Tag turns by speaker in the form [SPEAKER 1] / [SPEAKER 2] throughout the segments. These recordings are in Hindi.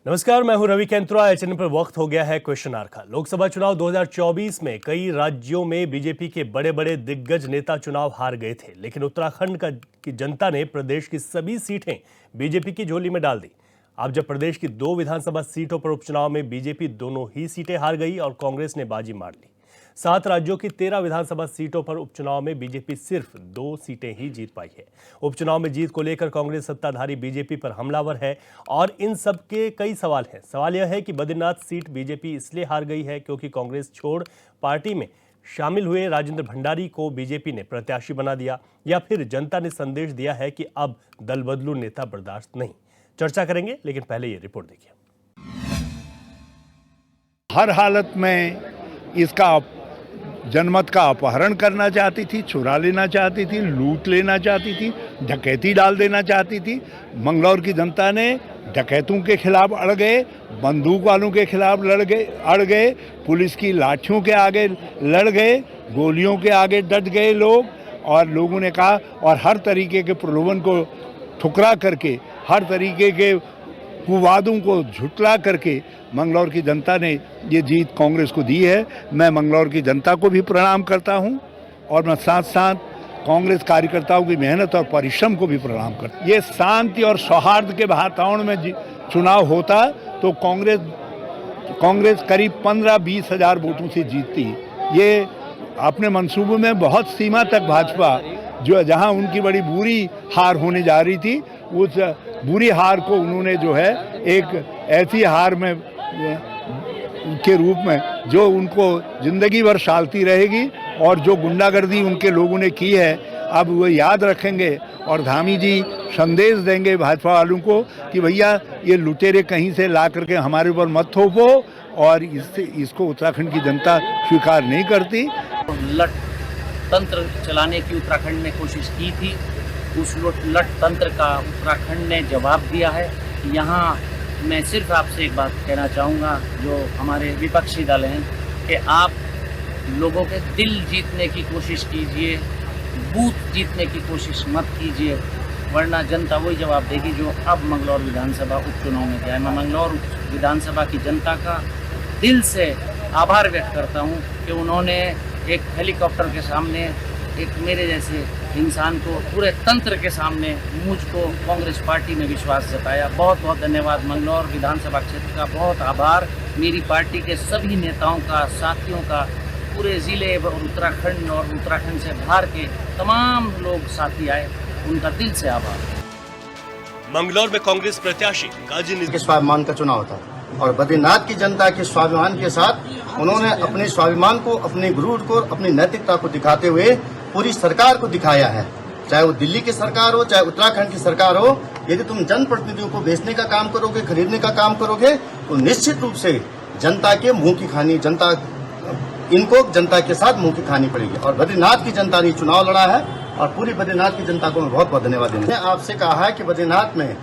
[SPEAKER 1] नमस्कार, मैं हूं रवि कैंत्रा। चैनल पर वक्त हो गया है क्वेश्चन आवर का। लोकसभा चुनाव 2024 में कई राज्यों में बीजेपी के बड़े बड़े दिग्गज नेता चुनाव हार गए थे, लेकिन उत्तराखंड की जनता ने प्रदेश की सभी सीटें बीजेपी की झोली में डाल दी। अब जब प्रदेश की 2 विधानसभा सीटों पर उपचुनाव में बीजेपी दोनों ही सीटें हार गई और कांग्रेस ने बाजी मार ली। 7 राज्यों की 13 विधानसभा सीटों पर उपचुनाव में बीजेपी सिर्फ 2 सीटें ही जीत पाई है। उपचुनाव में जीत को लेकर कांग्रेस सत्ताधारी बीजेपी पर हमलावर है और इन सब के कई सवाल हैं। सवाल यह है कि बद्रीनाथ सीट बीजेपी इसलिए हार गई है क्योंकि कांग्रेस छोड़ पार्टी में शामिल हुए राजेंद्र भंडारी को बीजेपी ने प्रत्याशी बना दिया, या फिर जनता ने संदेश दिया है कि अब दल बदलू नेता बर्दाश्त नहीं। चर्चा करेंगे, लेकिन पहले ये रिपोर्ट देखिए।
[SPEAKER 2] हर हालत में इसका जनमत का अपहरण करना चाहती थी, चुरा लेना चाहती थी, लूट लेना चाहती थी, डकैती डाल देना चाहती थी। मंगलौर की जनता ने डकैतों के खिलाफ अड़ गए, बंदूक वालों के खिलाफ अड़ गए, पुलिस की लाठियों के आगे लड़ गए, गोलियों के आगे डट गए लोग। और लोगों ने कहा, और हर तरीके के प्रलोभन को ठुकरा करके, हर तरीके के कुवादों को झुटला करके मंगलौर की जनता ने ये जीत कांग्रेस को दी है। मैं मंगलौर की जनता को भी प्रणाम करता हूं और मैं साथ साथ कांग्रेस कार्यकर्ताओं की मेहनत और परिश्रम को भी प्रणाम करता हूं। ये शांति और सौहार्द के वातावरण में चुनाव होता तो कांग्रेस करीब 15-20 हजार वोटों से जीतती। ये अपने मंसूबों में बहुत सीमा तक भाजपा, जो जहां उनकी बड़ी बुरी हार होने जा रही थी, उस बुरी हार को उन्होंने जो है एक ऐसी हार में के रूप में जो उनको जिंदगी भर सालती रहेगी। और जो गुंडागर्दी उनके लोगों ने की है, अब वो याद रखेंगे और धामी जी संदेश देंगे भाजपा वालों को कि भैया ये लुटेरे कहीं से ला करके हमारे ऊपर मत थोपो, और इसको उत्तराखंड की जनता स्वीकार नहीं करती।
[SPEAKER 3] लट तंत्र चलाने की उत्तराखंड ने कोशिश की थी, उस लट तंत्र का उत्तराखंड ने जवाब दिया है। यहाँ मैं सिर्फ आपसे एक बात कहना चाहूँगा, जो हमारे विपक्षी दल हैं, कि आप लोगों के दिल जीतने की कोशिश कीजिए, बूथ जीतने की कोशिश मत कीजिए, वरना जनता वही जवाब देगी जो अब मंगलौर विधानसभा उपचुनाव में गया है। मैं मंगलौर विधानसभा की जनता का दिल से आभार व्यक्त करता हूँ कि उन्होंने एक हेलीकॉप्टर के सामने एक मेरे जैसे इंसान को, पूरे तंत्र के सामने मुझको कांग्रेस पार्टी में विश्वास जताया। बहुत बहुत धन्यवाद। मंगलौर विधानसभा क्षेत्र का बहुत आभार। मेरी पार्टी के सभी नेताओं का, साथियों का, पूरे ज़िले और उत्तराखंड और उत्तराखंड से बाहर के तमाम लोग साथी आए, उनका दिल से आभार।
[SPEAKER 1] मंगलौर में कांग्रेस प्रत्याशी गाजी
[SPEAKER 4] के स्वाभिमान का चुनाव था और बद्रीनाथ की जनता के स्वाभिमान के साथ उन्होंने अपने स्वाभिमान को, अपने गुरूर को, अपनी नैतिकता को दिखाते हुए पूरी सरकार को दिखाया है। चाहे वो दिल्ली की सरकार हो, चाहे उत्तराखंड की सरकार हो, यदि तुम जनप्रतिनिधियों को बेचने का काम करोगे, खरीदने का काम करोगे, तो निश्चित रूप से जनता के मुंह की खानी, इनको जनता के साथ मुंह की खानी पड़ेगी। और बद्रीनाथ की जनता ने चुनाव लड़ा है और पूरी बद्रीनाथ की जनता को मैं बहुत बहुत धन्यवाद देना। मैंने आपसे कहा है कि बद्रीनाथ में,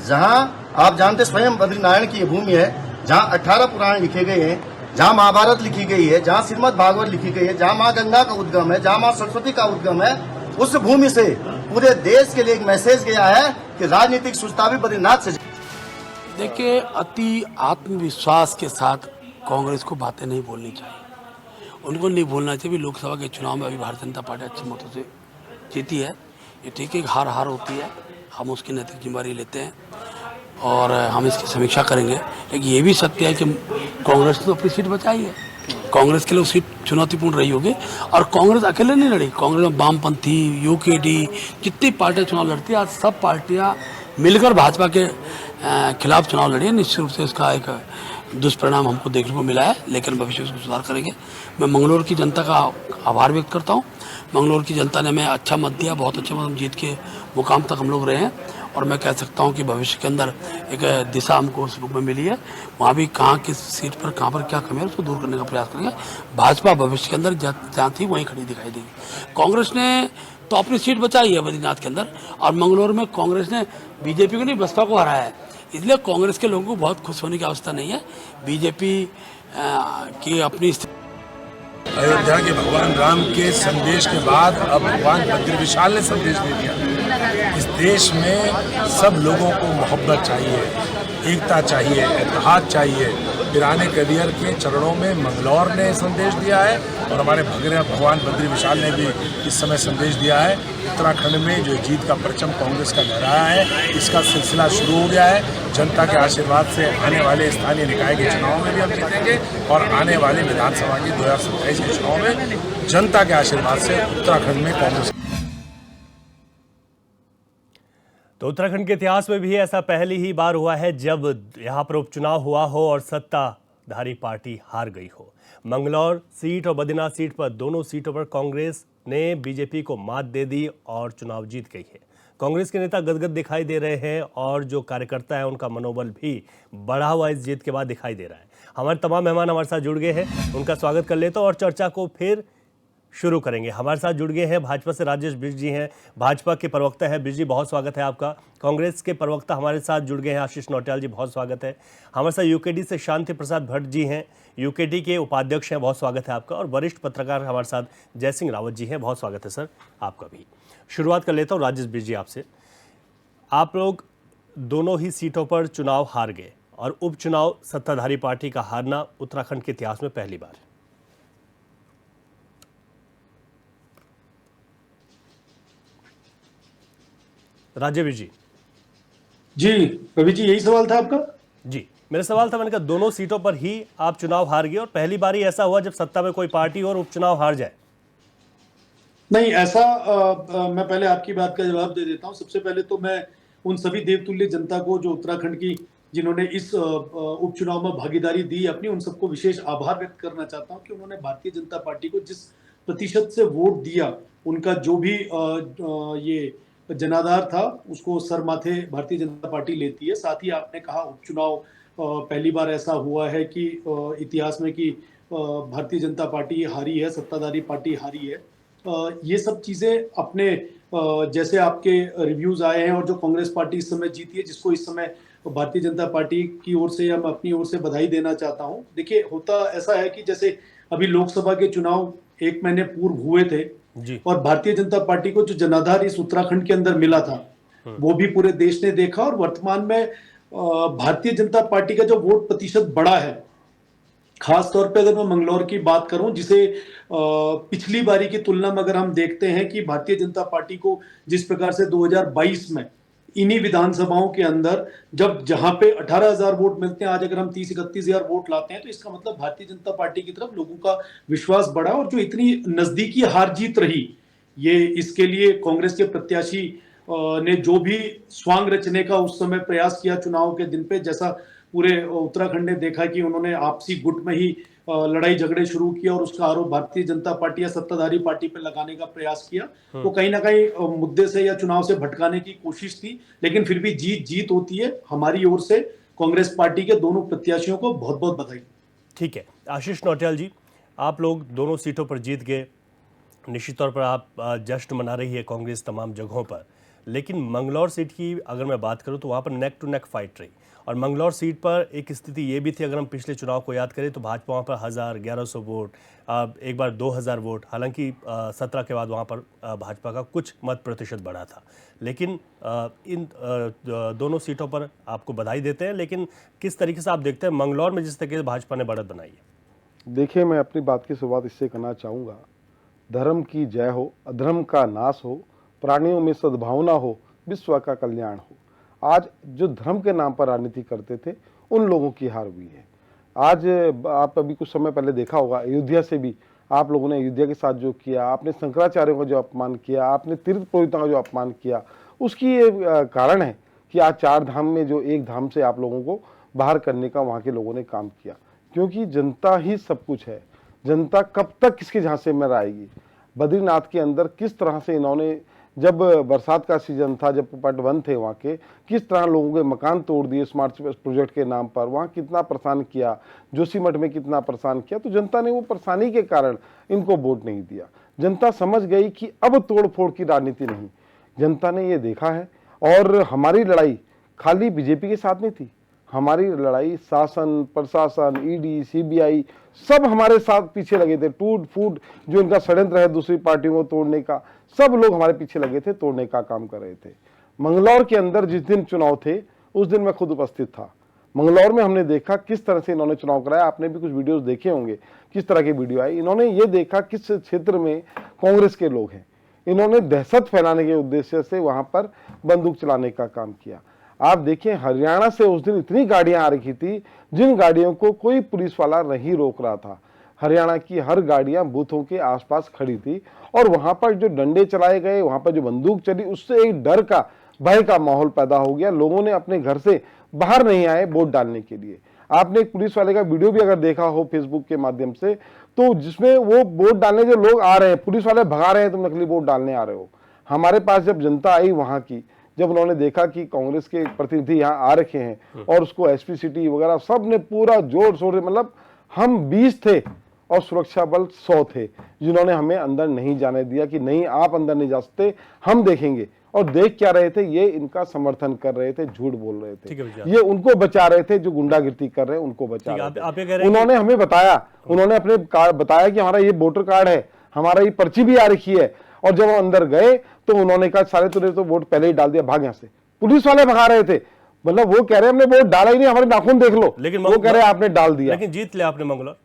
[SPEAKER 4] जहाँ आप जानते स्वयं बद्रीनारायण की भूमि है, जहाँ 18 पुराण लिखे गए हैं, जहाँ महाभारत लिखी गई है, जहाँ श्रीमद् भागवत लिखी गई है, जहाँ माँ गंगा का उद्गम है, जहाँ माँ सरस्वती का उद्गम है, उस भूमि से पूरे देश के लिए एक मैसेज गया है कि राजनीतिक सुस्ता भी बद्रीनाथ से।
[SPEAKER 5] देखिए, अति आत्मविश्वास के साथ कांग्रेस को बातें नहीं बोलनी चाहिए। उनको नहीं बोलना चाहिए। लोकसभा के चुनाव में अभी भारतीय जनता पार्टी अच्छे मतों से जीती है। ये ठीक है, हार होती है, हम उसकी नैतिक जिम्मेदारी लेते हैं और हम इसकी समीक्षा करेंगे। लेकिन ये भी सत्य है कि कांग्रेस ने तो अपनी सीट बचाई है। कांग्रेस के लिए सीट चुनौतीपूर्ण रही होगी, और कांग्रेस अकेले नहीं लड़ी। कांग्रेस में वामपंथी, यूकेडी, जितनी पार्टियां चुनाव लड़ती है, आज सब पार्टियां मिलकर भाजपा के खिलाफ चुनाव लड़ी है। निश्चित रूप से इसका एक दुष्परिणाम हमको देखने को मिला है, लेकिन भविष्य में सुधार करेंगे। मैं मंगलौर की जनता का आभार व्यक्त करता हूँ। मंगलौर की जनता ने हमें अच्छा मत दिया, बहुत अच्छे मत, जीत के मुकाम तक हम लोग रहे हैं। और मैं कह सकता हूं कि भविष्य के अंदर एक दिशा हमको उस रूप में मिली है। वहाँ भी कहाँ किस सीट पर, कहाँ पर क्या कमी है, उसको दूर करने का प्रयास करेंगे। भाजपा भविष्य के अंदर जहाँ थी वहीं खड़ी दिखाई देगी। कांग्रेस ने तो अपनी सीट बचाई है बद्रीनाथ के अंदर, और मंगलौर में कांग्रेस ने बीजेपी को नहीं, बसपा को हराया है। इसलिए कांग्रेस के लोगों को बहुत खुश होने की आवश्यकता नहीं है। बीजेपी की अपनी
[SPEAKER 6] अयोध्या के भगवान राम के संदेश के बाद अब भगवान बद्री विशाल ने संदेश दे दिया। इस देश में सब लोगों को मोहब्बत चाहिए, एकता चाहिए, इत्तेहाद चाहिए। पुराने करियर के चरणों में मंगलौर ने संदेश दिया है और हमारे भगवान बद्री विशाल ने भी इस समय संदेश दिया है। उत्तराखंड में जो जीत का परचम कांग्रेस का लहराया है, इसका सिलसिला शुरू हो गया है। जनता के आशीर्वाद से आने वाले स्थानीय निकाय के चुनाव में भी हम जीतेंगे और आने वाले विधानसभा के 2027 के चुनाव में जनता के आशीर्वाद से उत्तराखंड में कांग्रेस।
[SPEAKER 1] तो उत्तराखंड के इतिहास में भी ऐसा पहली ही बार हुआ है जब यहाँ पर उपचुनाव हुआ हो और सत्ताधारी पार्टी हार गई हो। मंगलौर सीट और बद्रीनाथ सीट पर दोनों सीटों पर कांग्रेस ने बीजेपी को मात दे दी और चुनाव जीत गई है। कांग्रेस के नेता गदगद दिखाई दे रहे हैं और जो कार्यकर्ता है उनका मनोबल भी बढ़ा हुआ इस जीत के बाद दिखाई दे रहा है। हमारे तमाम मेहमान हमारे साथ जुड़ गए हैं, उनका स्वागत कर लेता हूं और चर्चा को फिर शुरू करेंगे। हमारे साथ जुड़ गए हैं भाजपा से राजेश बिष्ट जी हैं, भाजपा के प्रवक्ता हैं। बिष्ट जी बहुत स्वागत है आपका। कांग्रेस के प्रवक्ता हमारे साथ जुड़ गए हैं आशीष नौटियाल जी, बहुत स्वागत है। हमारे साथ यूकेडी से शांति प्रसाद भट्ट जी हैं, यूकेडी के उपाध्यक्ष हैं, बहुत स्वागत है आपका। और वरिष्ठ पत्रकार हमारे साथ जय सिंह रावत जी हैं, बहुत स्वागत है सर आपका भी। शुरुआत कर लेता हूँ राजेश बिष्ट जी आपसे। आप लोग दोनों ही सीटों पर चुनाव हार गए और उपचुनाव सत्ताधारी पार्टी का हारना उत्तराखंड के इतिहास में पहली बार। राजेश
[SPEAKER 7] जी कवि जी, यही सवाल था आपका?
[SPEAKER 1] जी, मेरा सवाल था, मैंने कहा दोनों सीटों पर ही आप चुनाव हार गए और पहली बार ही ऐसा हुआ जब सत्ता में कोई पार्टी और उपचुनाव हार जाए।
[SPEAKER 7] नहीं, ऐसा मैं पहले आपकी बात का जवाब दे देता हूं। सबसे पहले तो मैं उन सभी देवतुल्य जनता को जो उत्तराखंड की जिन्होंने इस उपचुनाव में भागीदारी दी अपनी, उन सबको विशेष आभार व्यक्त करना चाहता हूं कि उन्होंने भारतीय जनता पार्टी को जिस प्रतिशत से वोट दिया, उनका जो भी ये जनाधार था उसको सर माथे भारतीय जनता पार्टी लेती है। साथ ही आपने कहा उपचुनाव पहली बार ऐसा हुआ है कि इतिहास में कि भारतीय जनता पार्टी हारी है, सत्ताधारी पार्टी हारी है। ये सब चीजें अपने जैसे आपके रिव्यूज आए हैं और जो कांग्रेस पार्टी इस समय जीती है, जिसको इस समय भारतीय जनता पार्टी की ओर से या मैं अपनी ओर से बधाई देना चाहता हूं। देखिए, होता ऐसा है कि जैसे अभी लोकसभा के चुनाव 1 महीने पूर्व हुए थे
[SPEAKER 1] जी।
[SPEAKER 7] और भारतीय जनता पार्टी को जो जनाधार इस उत्तराखंड के अंदर मिला था वो भी पूरे देश ने देखा। और वर्तमान में भारतीय जनता पार्टी का जो वोट प्रतिशत बढ़ा है, खास तौर पे अगर मैं मंगलौर की बात करूं, जिसे पिछली बारी की तुलना में अगर हम देखते हैं कि भारतीय जनता पार्टी को जिस प्रकार से 2022 में इन्हीं विधानसभाओं के अंदर जब जहां पे 18,000 वोट मिलते हैं, आज अगर हम 30-31,000 वोट लाते हैं, तो इसका मतलब भारतीय जनता पार्टी की तरफ लोगों का विश्वास बढ़ा। और जो इतनी नजदीकी हार जीत रही, ये इसके लिए कांग्रेस के प्रत्याशी ने जो भी स्वांग रचने का उस समय प्रयास किया चुनाव के दिन पे, जैसा पूरे उत्तराखंड ने देखा कि उन्होंने आपसी गुट में ही लड़ाई झगड़े शुरू किया और उसका आरोप भारतीय जनता पार्टी या सत्ताधारी पार्टी पर लगाने का प्रयास किया, वो कहीं ना कहीं मुद्दे से या चुनाव से भटकाने की कोशिश थी। लेकिन फिर भी जीत होती है। हमारी ओर से कांग्रेस पार्टी के दोनों प्रत्याशियों को बहुत बहुत बधाई।
[SPEAKER 1] ठीक है, आशीष नौटियाल जी, आप लोग दोनों सीटों पर जीत गए, निश्चित तौर पर आप जश्न मना रही है कांग्रेस तमाम जगहों पर, लेकिन मंगलौर सीट की अगर मैं बात करूं तो वहां पर नेक टू नेक फाइट रही। और मंगलौर सीट पर एक स्थिति ये भी थी, अगर हम पिछले चुनाव को याद करें तो भाजपा वहाँ पर 1,000-1,100 वोट, एक बार 2,000 वोट, हालांकि 17 के बाद वहाँ पर भाजपा का कुछ मत प्रतिशत बढ़ा था। लेकिन इन दोनों सीटों पर आपको बधाई देते हैं, लेकिन किस तरीके से आप देखते हैं मंगलौर में जिस तरीके से भाजपा ने बढ़त बनाई है?
[SPEAKER 8] देखिए, मैं अपनी बात की शुरुआत इससे करना चाहूँगा, धर्म की जय हो, अधर्म का नाश हो, प्राणियों में सद्भावना हो, विश्व का कल्याण हो। आज जो धर्म के नाम पर राजनीति करते थे उन लोगों की हार हुई है। आज आप अभी कुछ समय पहले देखा होगा, अयोध्या से भी आप लोगों ने अयोध्या के साथ जो किया, आपने शंकराचार्यों का जो अपमान किया, आपने तीर्थ पुरोहितों का जो अपमान किया, उसकी ये कारण है कि आज 4 धाम में जो एक धाम से आप लोगों को बाहर करने का वहाँ के लोगों ने काम किया। क्योंकि जनता ही सब कुछ है। जनता कब तक किसके झांसे में रहेगी? बद्रीनाथ के अंदर किस तरह से इन्होंने, जब बरसात का सीजन था, जब पट बंद थे वहाँ के, किस तरह लोगों के मकान तोड़ दिए स्मार्ट प्रोजेक्ट के नाम पर, वहाँ कितना परेशान किया, जोशीमठ में कितना परेशान किया। तो जनता ने वो परेशानी के कारण इनको वोट नहीं दिया। जनता समझ गई कि अब तोड़ फोड़ की राजनीति नहीं। जनता ने ये देखा है। और हमारी लड़ाई खाली बीजेपी के साथ नहीं थी, हमारी लड़ाई शासन, प्रशासन, ईडी, सीबीआई सब हमारे साथ पीछे लगे थे। टूट फूट जो इनका षड्यंत्र है दूसरी पार्टियों को तोड़ने का, सब लोग हमारे पीछे लगे थे, तोड़ने का काम कर रहे थे। मंगलौर के अंदर जिस दिन चुनाव थे उस दिन मैं खुद उपस्थित था। मंगलौर में हमने देखा किस तरह से इन्होंने चुनाव कराया, आपने भी कुछ वीडियोस देखे होंगे किस तरह के वीडियो आए। इन्होंने ये देखा किस क्षेत्र में कांग्रेस के लोग हैं, इन्होंने दहशत फैलाने के उद्देश्य से वहां पर बंदूक चलाने का काम किया। आप देखें हरियाणा से उस दिन इतनी गाड़ियां आ रही थी जिन गाड़ियों को कोई पुलिस वाला नहीं रोक रहा था। हरियाणा की हर गाड़ियां बूथों के आसपास खड़ी थी और वहां पर जो डंडे चलाए गए, वहां पर जो बंदूक चली, उससे एक डर का, भय का माहौल पैदा हो गया। लोगों ने अपने घर से बाहर नहीं आए वोट डालने के लिए। आपने एक पुलिस वाले का वीडियो भी अगर देखा हो फेसबुक के माध्यम से, तो जिसमें वो वोट डालने जो लोग आ रहे हैं, पुलिस वाले भगा रहे हैं, तुम नकली वोट डालने आ रहे हो। हमारे पास जब जनता आई वहां की, जब उन्होंने देखा कि कांग्रेस के प्रतिनिधि यहाँ आ रखे हैं और उसको एसपी सिटी वगैरह सब ने पूरा जोर शोर से, मतलब हम 20 थे और सुरक्षा बल 100 थे जिन्होंने हमें अंदर नहीं जाने दिया कि नहीं आप अंदर नहीं जा सकते, हम देखेंगे। और देख क्या रहे थे, ये इनका समर्थन कर रहे थे, झूठ बोल रहे थे, ये उनको बचा रहे थे, जो गुंडागिरी कर रहे हैं उनको बचा रहे थे। उन्होंने हमें बताया, उन्होंने अपने बताया कि हमारा ये वोटर कार्ड है, हमारा ये पर्ची भी आ रखी है। और जब हम अंदर गए तो उन्होंने कहा सारे तुमने तो वोट पहले ही डाल दिया, भाग यहाँ से। पुलिस वाले भगा रहे थे, मतलब वो कह रहे हमने वोट डाला ही नहीं, हमारे नाखून देख लो, लेकिन वो कह रहे आपने डाल दिया।
[SPEAKER 1] लेकिन जीत लिया आपने मंगलौर।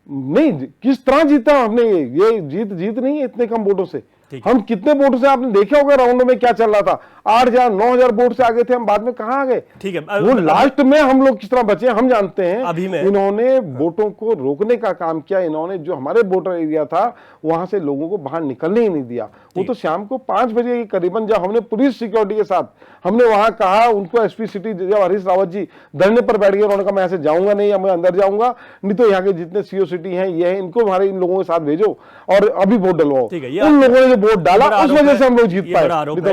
[SPEAKER 8] नहीं, किस तरह जीता हमने? ये जीत नहीं है इतने कम वोटों से। हम कितने वोट से, आपने देखा होगा राउंड में क्या चल रहा था, 8,000 9,000 वोट से आगे थे हम, बाद में कहां आ गए?
[SPEAKER 1] ठीक है,
[SPEAKER 8] वो लास्ट में हम लोग किस तरह बचे हम जानते हैं।
[SPEAKER 1] अभी में
[SPEAKER 8] इन्होंने वोटों को रोकने का काम किया, इन्होंने जो हमारे वोटर एरिया था वहां से लोगों को बाहर निकलने ही नहीं दिया। वो तो शाम को 5 बजे के करीबन जब हमने पुलिस सिक्योरिटी के साथ हमने वहां कहा उनको, एसपी सिटी जब हरीश रावत जी धरने पर बैठ गए, उन्होंने कहा मैं ऐसे जाऊंगा नहीं, मैं अंदर जाऊंगा नहीं, तो यहाँ के जितने सीओ सिटी हैं ये है, इनको हमारे इन लोगों के साथ भेजो और अभी वोट डलवाओ। उन लोगों ने जो वोट डाला उस वजरे से हम लोग जीत पाए।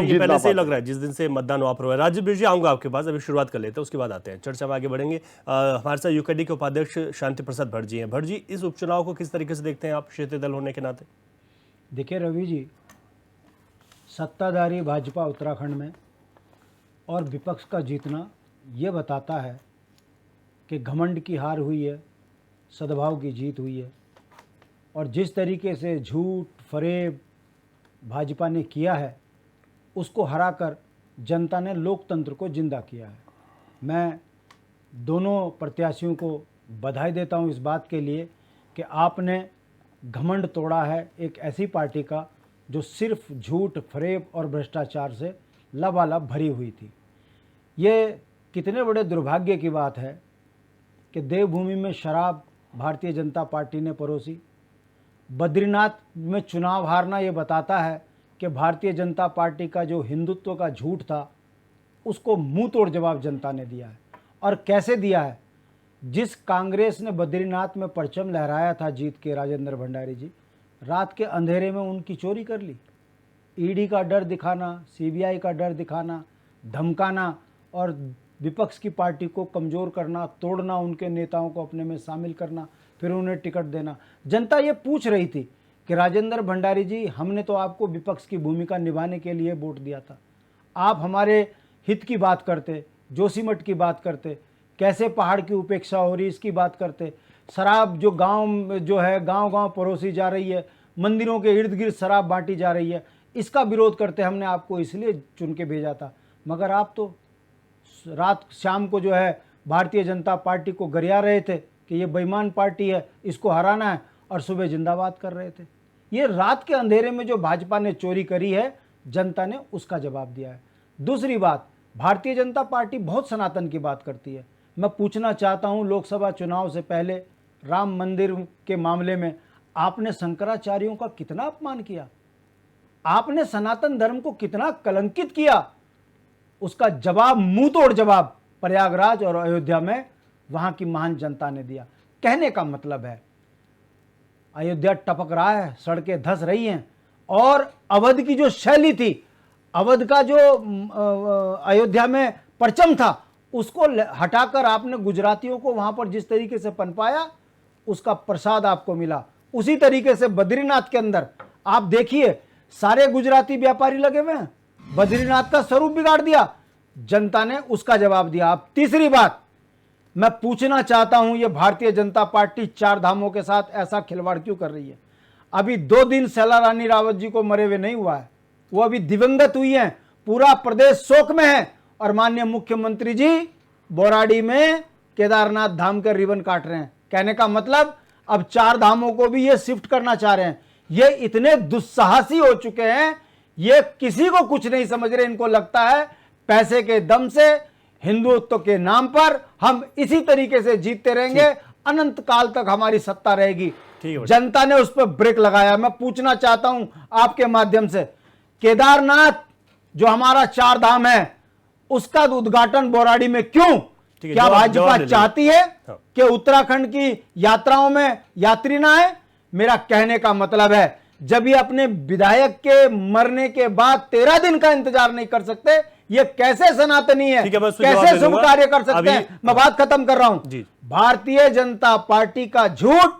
[SPEAKER 1] ये पहले से ही लग रहा है जिस दिन से मतदान वापस हुआ है। राजीव जी आऊंगा आपके पास, अभी शुरुआत कर लेते हैं, उसके बाद आते हैं चर्चा में आगे बढ़ेंगे। हमारे साथ यूकेडी के उपाध्यक्ष शांति प्रसाद भट्ट जी हैं। भट्ट जी, इस उपचुनाव को किस तरीके से देखते हैं आप क्षेत्रीय दल होने के नाते?
[SPEAKER 9] देखिए रवि जी, सत्ताधारी भाजपा उत्तराखंड में और विपक्ष का जीतना ये बताता है कि घमंड की हार हुई है, सद्भाव की जीत हुई है। और जिस तरीके से झूठ फरेब भाजपा ने किया है, उसको हराकर जनता ने लोकतंत्र को जिंदा किया है। मैं दोनों प्रत्याशियों को बधाई देता हूं इस बात के लिए कि आपने घमंड तोड़ा है एक ऐसी पार्टी का जो सिर्फ झूठ फरेब और भ्रष्टाचार से लबालब भरी हुई थी। ये कितने बड़े दुर्भाग्य की बात है कि देवभूमि में शराब भारतीय जनता पार्टी ने परोसी। बद्रीनाथ में चुनाव हारना ये बताता है कि भारतीय जनता पार्टी का जो हिंदुत्व का झूठ था उसको मुंह तोड़ जवाब जनता ने दिया है। और कैसे दिया है? जिस कांग्रेस ने बद्रीनाथ में परचम लहराया था जीत के, राजेंद्र भंडारी जी, रात के अंधेरे में उनकी चोरी कर ली। ईडी का डर दिखाना, सीबीआई का डर दिखाना, धमकाना और विपक्ष की पार्टी को कमज़ोर करना, तोड़ना, उनके नेताओं को अपने में शामिल करना, फिर उन्हें टिकट देना। जनता ये पूछ रही थी कि राजेंद्र भंडारी जी, हमने तो आपको विपक्ष की भूमिका निभाने के लिए वोट दिया था, आप हमारे हित की बात करते, जोशीमठ की बात करते, कैसे पहाड़ की उपेक्षा हो रही इसकी बात करते, शराब जो गांव जो है गांव-गांव परोसी जा रही है, मंदिरों के इर्द गिर्द शराब बांटी जा रही है, इसका विरोध करते हमने आपको इसलिए चुन के भेजा था। मगर आप तो रात शाम को जो है भारतीय जनता पार्टी को गरिया रहे थे कि ये बेईमान पार्टी है, इसको हराना है, और सुबह जिंदाबाद कर रहे थे। ये रात के अंधेरे में जो भाजपा ने चोरी करी है, जनता ने उसका जवाब दिया है। दूसरी बात, भारतीय जनता पार्टी बहुत सनातन की बात करती है। मैं पूछना चाहता हूं, लोकसभा चुनाव से पहले राम मंदिर के मामले में आपने शंकराचार्यों का कितना अपमान किया, आपने सनातन धर्म को कितना कलंकित किया, उसका जवाब, मुंह तोड़ जवाब प्रयागराज और अयोध्या में वहां की महान जनता ने दिया। कहने का मतलब है अयोध्या टपक रहा है, सड़कें धंस रही हैं, और अवध की जो शैली थी, अवध का जो अयोध्या में परचम था, उसको हटाकर आपने गुजरातियों को वहां पर जिस तरीके से पनपाया, उसका प्रसाद आपको मिला। उसी तरीके से बद्रीनाथ के अंदर आप देखिए, सारे गुजराती व्यापारी लगे हुए हैं, बद्रीनाथ का स्वरूप बिगाड़ दिया, जनता ने उसका जवाब दिया। अब तीसरी बात मैं पूछना चाहता हूं, ये भारतीय जनता पार्टी 4 धामों के साथ ऐसा खिलवाड़ क्यों कर रही है? अभी 2 दिन शैला रानी रावत जी को मरे हुए नहीं हुआ है, वो अभी दिवंगत हुई हैं, पूरा प्रदेश शोक में है, और माननीय मुख्यमंत्री जी बोराड़ी में केदारनाथ धाम के रिबन काट रहे हैं। कहने का मतलब अब 4 धामों को भी ये शिफ्ट करना चाह रहे हैं। ये इतने दुस्साहसी हो चुके हैं, ये किसी को कुछ नहीं समझ रहे। इनको लगता है पैसे के दम से, हिंदुत्व के नाम पर हम इसी तरीके से जीतते रहेंगे, अनंत काल तक हमारी सत्ता रहेगी। जनता ने उस पर ब्रेक लगाया। मैं पूछना चाहता हूं आपके माध्यम से, केदारनाथ जो हमारा 4 धाम है, उसका उद्घाटन बौराड़ी में क्यों? क्या भाजपा चाहती है कि उत्तराखंड की यात्राओं में यात्री ना आए? मेरा कहने का मतलब है, जब ये अपने विधायक के मरने के बाद 13 दिन का इंतजार नहीं कर सकते, ये कैसे सनातनी है, कैसे शुभ कार्य कर सकते हैं? मैं बात खत्म कर रहा हूं। भारतीय जनता पार्टी का झूठ,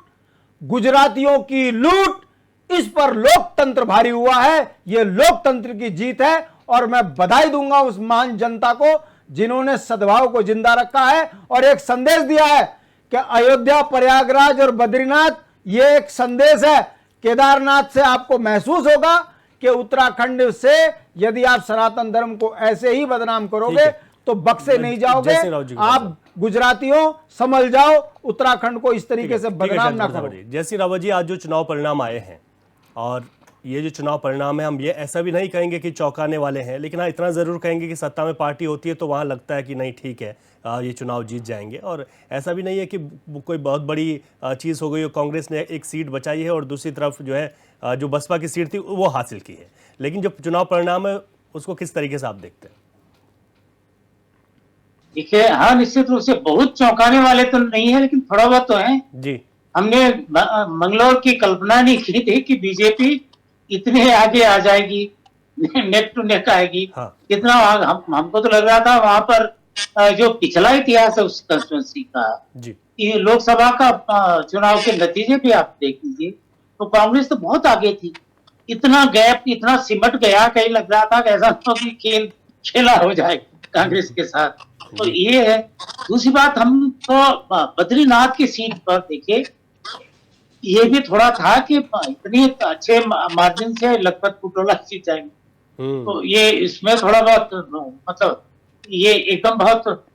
[SPEAKER 9] गुजरातियों की लूट, इस पर लोकतंत्र भारी हुआ है। ये लोकतंत्र की जीत है और मैं बधाई दूंगा उस महान जनता को जिन्होंने सद्भाव को जिंदा रखा है और एक संदेश दिया है कि अयोध्या, प्रयागराज और बद्रीनाथ, ये एक संदेश है। केदारनाथ से आपको महसूस होगा कि उत्तराखंड से यदि आप सनातन धर्म को ऐसे ही बदनाम करोगे तो बक्से नहीं जाओगे। आप गुजरातियों समझ जाओ, उत्तराखंड को इस तरीके से बदनाम ना करो।
[SPEAKER 1] जयसिंह रावत जी, आज जो चुनाव परिणाम आए हैं, और ये जो चुनाव परिणाम है, हम ये ऐसा भी नहीं कहेंगे कि चौंकाने वाले हैं, लेकिन हाँ इतना ज़रूर कहेंगे कि सत्ता में पार्टी होती है तो वहाँ लगता है कि नहीं ठीक है, ये चुनाव जीत जाएंगे। और ऐसा भी नहीं है कि कोई बहुत बड़ी चीज़ हो गई हो, कांग्रेस ने एक सीट बचाई है और दूसरी तरफ जो है जो बसपा की सीट थी वो हासिल की है। लेकिन जो चुनाव परिणाम है उसको किस तरीके से आप देखते हैं?
[SPEAKER 10] देखिए, हाँ निश्चित रूप से बहुत चौंकाने वाले तो नहीं है, लेकिन थोड़ा बहुत तो है जी। हमने मंगलौर की कल्पना नहीं की थी कि बीजेपी इतने आगे आ जाएगी, नेक टू नेक आएगी। हाँ। इतना हमको तो लग रहा था वहां पर जो पिछला इतिहास है उस कंस्टिट्यूंसी का जी, ये लोकसभा का चुनाव के नतीजे भी आप देख लीजिए तो कांग्रेस तो बहुत आगे थी। इतना गैप, इतना सिमट गया, कहीं लग रहा था कि ऐसा तो कि खेल खेला हो जाए कांग्रेस के साथ। तो ये है। दूसरी बात, हम तो बद्रीनाथ की सीट पर देखिए, ये भी थोड़ा था कि इतनी अच्छे मार्जिन से लखपत कुटोला जीत जाएंगे, तो ये इसमें थोड़ा बहुत मतलब ये एकदम बहुत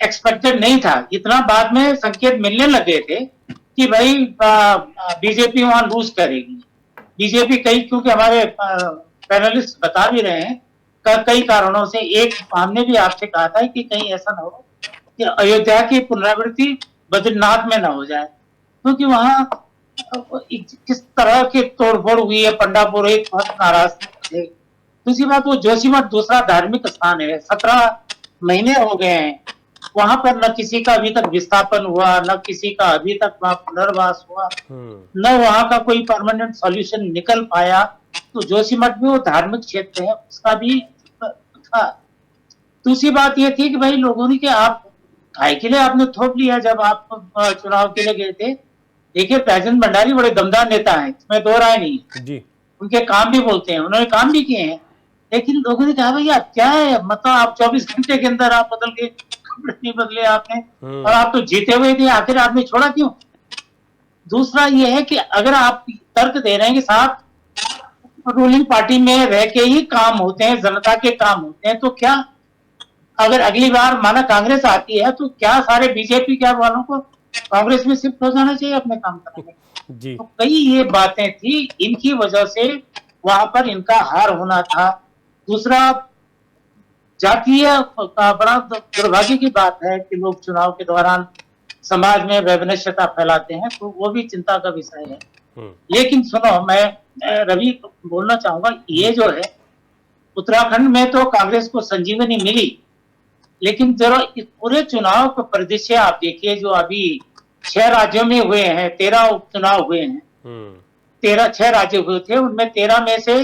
[SPEAKER 10] एक्सपेक्टेड नहीं था। इतना बाद में संकेत मिलने लगे थे कि भाई बीजेपी वहां लूज करेगी। बीजेपी कई, क्योंकि हमारे पैनलिस्ट बता भी रहे हैं कई कारणों से। एक, हमने भी आपसे कहा था कि कहीं ऐसा ना हो कि अयोध्या की पुनरावृत्ति बद्रीनाथ में ना हो जाए, क्योंकि वहां किस तरह की तोड़फोड़ हुई है, पंडा पुरोहित बहुत नाराज थे। दूसरी बात, वो जोशीमठ दूसरा धार्मिक स्थान है, 17 महीने हो गए हैं वहां पर, न किसी का अभी तक विस्थापन हुआ, न किसी का अभी तक वहां पुनर्वास हुआ, न वहां का कोई परमानेंट सॉल्यूशन निकल पाया। तो जोशीमठ भी वो धार्मिक क्षेत्र है, उसका भी था। दूसरी बात ये थी कि भाई लोगों ने, कि आप काय के लिए आपने थोप लिया जब आप चुनाव के लिए गए थे। देखिए, राजेंद्र भंडारी बड़े दमदार नेता हैं, इसमें दो राय नहीं जी। उनके काम भी बोलते हैं, उन्होंने काम भी किए हैं, लेकिन लोगों ने कहा भैया क्या है, मतलब आप 24 घंटे के अंदर आप बदल के कपड़े नहीं बदले आपने, और आप तो जीते हुए थे, आखिर आपने छोड़ा क्यों? दूसरा ये है कि अगर आप तर्क दे रहे हैं कि साहब रूलिंग पार्टी में रह के ही काम होते हैं, जनता के काम होते हैं, तो क्या अगर अगली बार माना कांग्रेस आती है तो क्या सारे बीजेपी क्या वालों को कांग्रेस में शिफ्ट हो जाना चाहिए अपने काम करने जी। तो कई ये बातें थी, इनकी वजह से वहां पर इनका हार होना था। दूसरा, जातीय बड़ा दुर्भाग्य की बात है कि लोग चुनाव के दौरान समाज में वैमनस्यता फैलाते हैं, तो वो भी चिंता का विषय है। लेकिन सुनो, मैं रवि बोलना चाहूंगा, ये जो है उत्तराखंड में तो कांग्रेस को संजीवनी मिली, लेकिन जरा इस पूरे चुनाव का परिदृश्य आप देखिए, जो अभी 6 राज्यों में हुए हैं, 13 उपचुनाव हुए हैं, 6 राज्य हुए थे, उनमें 13 में से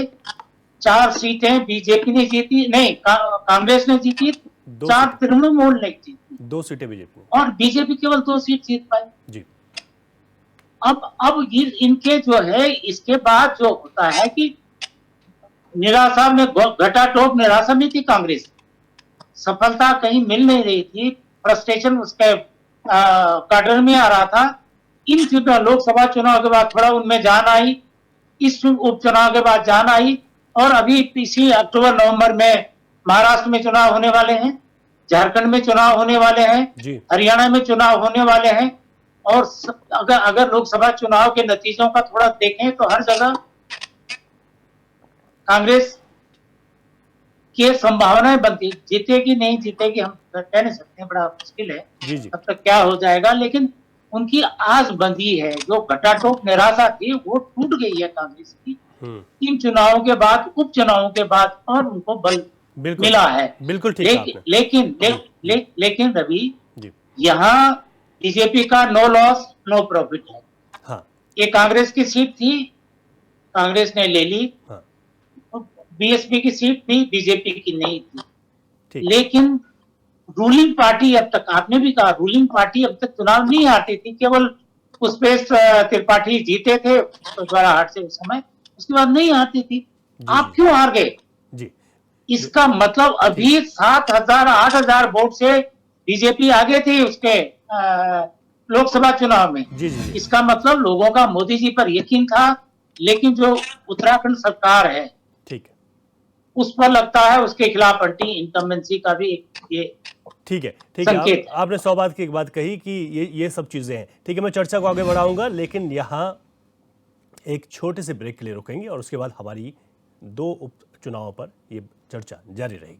[SPEAKER 10] 4 सीटें बीजेपी ने जीती, नहीं कांग्रेस ने जीती, 4 तृणमूल ने जीती,
[SPEAKER 1] 2 सीटें बीजेपी,
[SPEAKER 10] और बीजेपी केवल 2 सीट जीत पाई
[SPEAKER 1] जी।
[SPEAKER 10] अब इनके जो है, इसके बाद जो होता है कि निराशा में घटाटोप निराशा में थी कांग्रेस, सफलता कहीं मिल नहीं रही थी, फ्रस्ट्रेशन उसके काडर में आ रहा था। इन लोकसभा चुनाव के बाद थोड़ा उनमें जान आई, इस उपचुनाव के बाद जान आई, और अभी इसी अक्टूबर नवंबर में महाराष्ट्र में चुनाव होने वाले हैं, झारखंड में चुनाव होने वाले हैं,
[SPEAKER 1] जी
[SPEAKER 10] हरियाणा में चुनाव होने वाले हैं, और अगर लोकसभा चुनाव के नतीजों का थोड़ा देखें तो हर जगह कांग्रेस की संभावनाएं बनती, जीतेगी नहीं जीतेगी हम कह नहीं सकते, बड़ा मुश्किल है
[SPEAKER 1] जी जी
[SPEAKER 10] तब तक क्या हो जाएगा, लेकिन उनकी आस बंधी है, जो घटाटोप निराशा थी वो टूट गई है कांग्रेस की इन चुनावों के बाद, उपचुनावों के बाद, और उनको बल मिला है।
[SPEAKER 1] बिल्कुल ठीक है
[SPEAKER 10] लेकिन रवि,
[SPEAKER 1] जी
[SPEAKER 10] यहाँ बीजेपी का नो लॉस नो प्रॉफिट है।
[SPEAKER 1] हाँ
[SPEAKER 10] ये कांग्रेस की सीट थी, कांग्रेस ने ले ली,
[SPEAKER 1] हाँ
[SPEAKER 10] बीएसपी की सीट थी, बीजेपी की नहीं थी,
[SPEAKER 1] ठीक
[SPEAKER 10] लेकिन रूलिंग पार्टी अब तक, आपने भी कहा रूलिंग पार्टी अब तक चुनाव नहीं आती थी, केवल पुष्पेश त्रिपाठी जीते थे द्वाराहाट से उस समय, उसके बाद नहीं आती थी। आप क्यों हार गए?
[SPEAKER 1] जी
[SPEAKER 10] इसका मतलब अभी 7,000 8,000 वोट से बीजेपी आगे थी उसके लोकसभा चुनाव में।
[SPEAKER 1] जी जी
[SPEAKER 10] इसका मतलब लोगों का मोदी जी पर यकीन था, लेकिन जो उत्तराखंड सरकार है
[SPEAKER 1] ठीक है,
[SPEAKER 10] उस पर लगता है उसके खिलाफ एंटी इनकम्बेंसी का भी ये
[SPEAKER 1] ठीक है। आपने 100 बात की एक बात कही कि ये सब चीजें हैं। ठीक है, मैं चर्चा को आगे बढ़ाऊंगा, लेकिन यहाँ एक छोटे से ब्रेक के लिए रुकेंगे और उसके बाद हमारी 2 उपचुनावों पर ये चर्चा जारी रहेगी।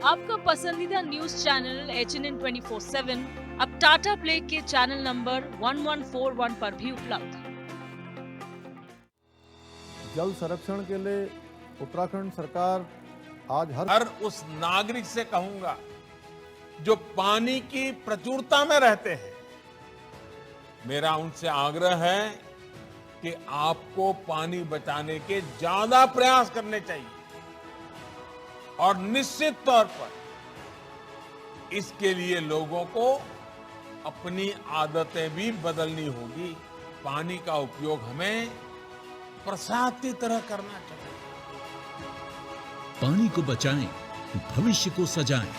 [SPEAKER 11] आपका पसंदीदा न्यूज चैनल HNN 24/7 अब टाटा प्ले के चैनल नंबर 1141 पर भी उपलब्ध है।
[SPEAKER 12] जल संरक्षण के लिए उत्तराखंड सरकार आज हर
[SPEAKER 13] उस नागरिक से कहूंगा जो पानी की प्रचुरता में रहते हैं, मेरा उनसे आग्रह है कि आपको पानी बचाने के ज्यादा प्रयास करने चाहिए, और निश्चित तौर पर इसके लिए लोगों को अपनी आदतें भी बदलनी होगी। पानी का उपयोग हमें प्रसाद की तरह करना चाहिए।
[SPEAKER 14] पानी को बचाएं, भविष्य को सजाएं।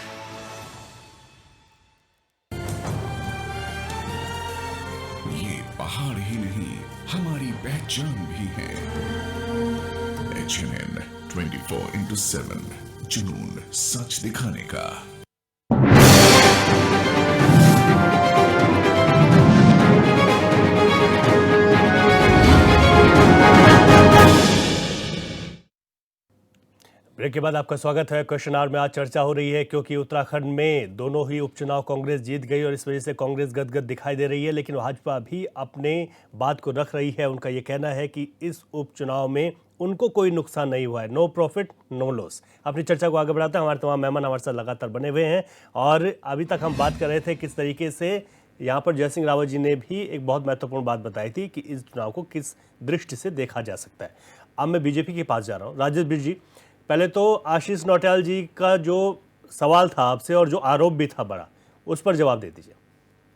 [SPEAKER 15] ये पहाड़ ही नहीं, हमारी पहचान भी है। HNN 24/7, जुनून सच दिखाने का।
[SPEAKER 1] ब्रेक के बाद आपका स्वागत है। क्वेश्चन आवर में आज चर्चा हो रही है क्योंकि उत्तराखंड में दोनों ही उपचुनाव कांग्रेस जीत गई और इस वजह से कांग्रेस गदगद दिखाई दे रही है, लेकिन भाजपा भी अपने बात को रख रही है। उनका ये कहना है कि इस उपचुनाव में उनको कोई नुकसान नहीं हुआ है, नो प्रॉफिट नो लॉस। अपनी चर्चा को आगे बढ़ाते हैं। हमारे तमाम मेहमान हमारे साथ लगातार बने हुए हैं और अभी तक हम बात कर रहे थे किस तरीके से यहाँ पर जयसिंह रावत जी ने भी एक बहुत महत्वपूर्ण बात बताई थी कि इस चुनाव को किस दृष्टि से देखा जा सकता है। अब मैं बीजेपी के पास जा रहा हूँ। राजेश बिष्ट जी, पहले तो आशीष नौटियाल जी का जो सवाल था आपसे और जो आरोप भी था बड़ा, उस पर जवाब दे दीजिए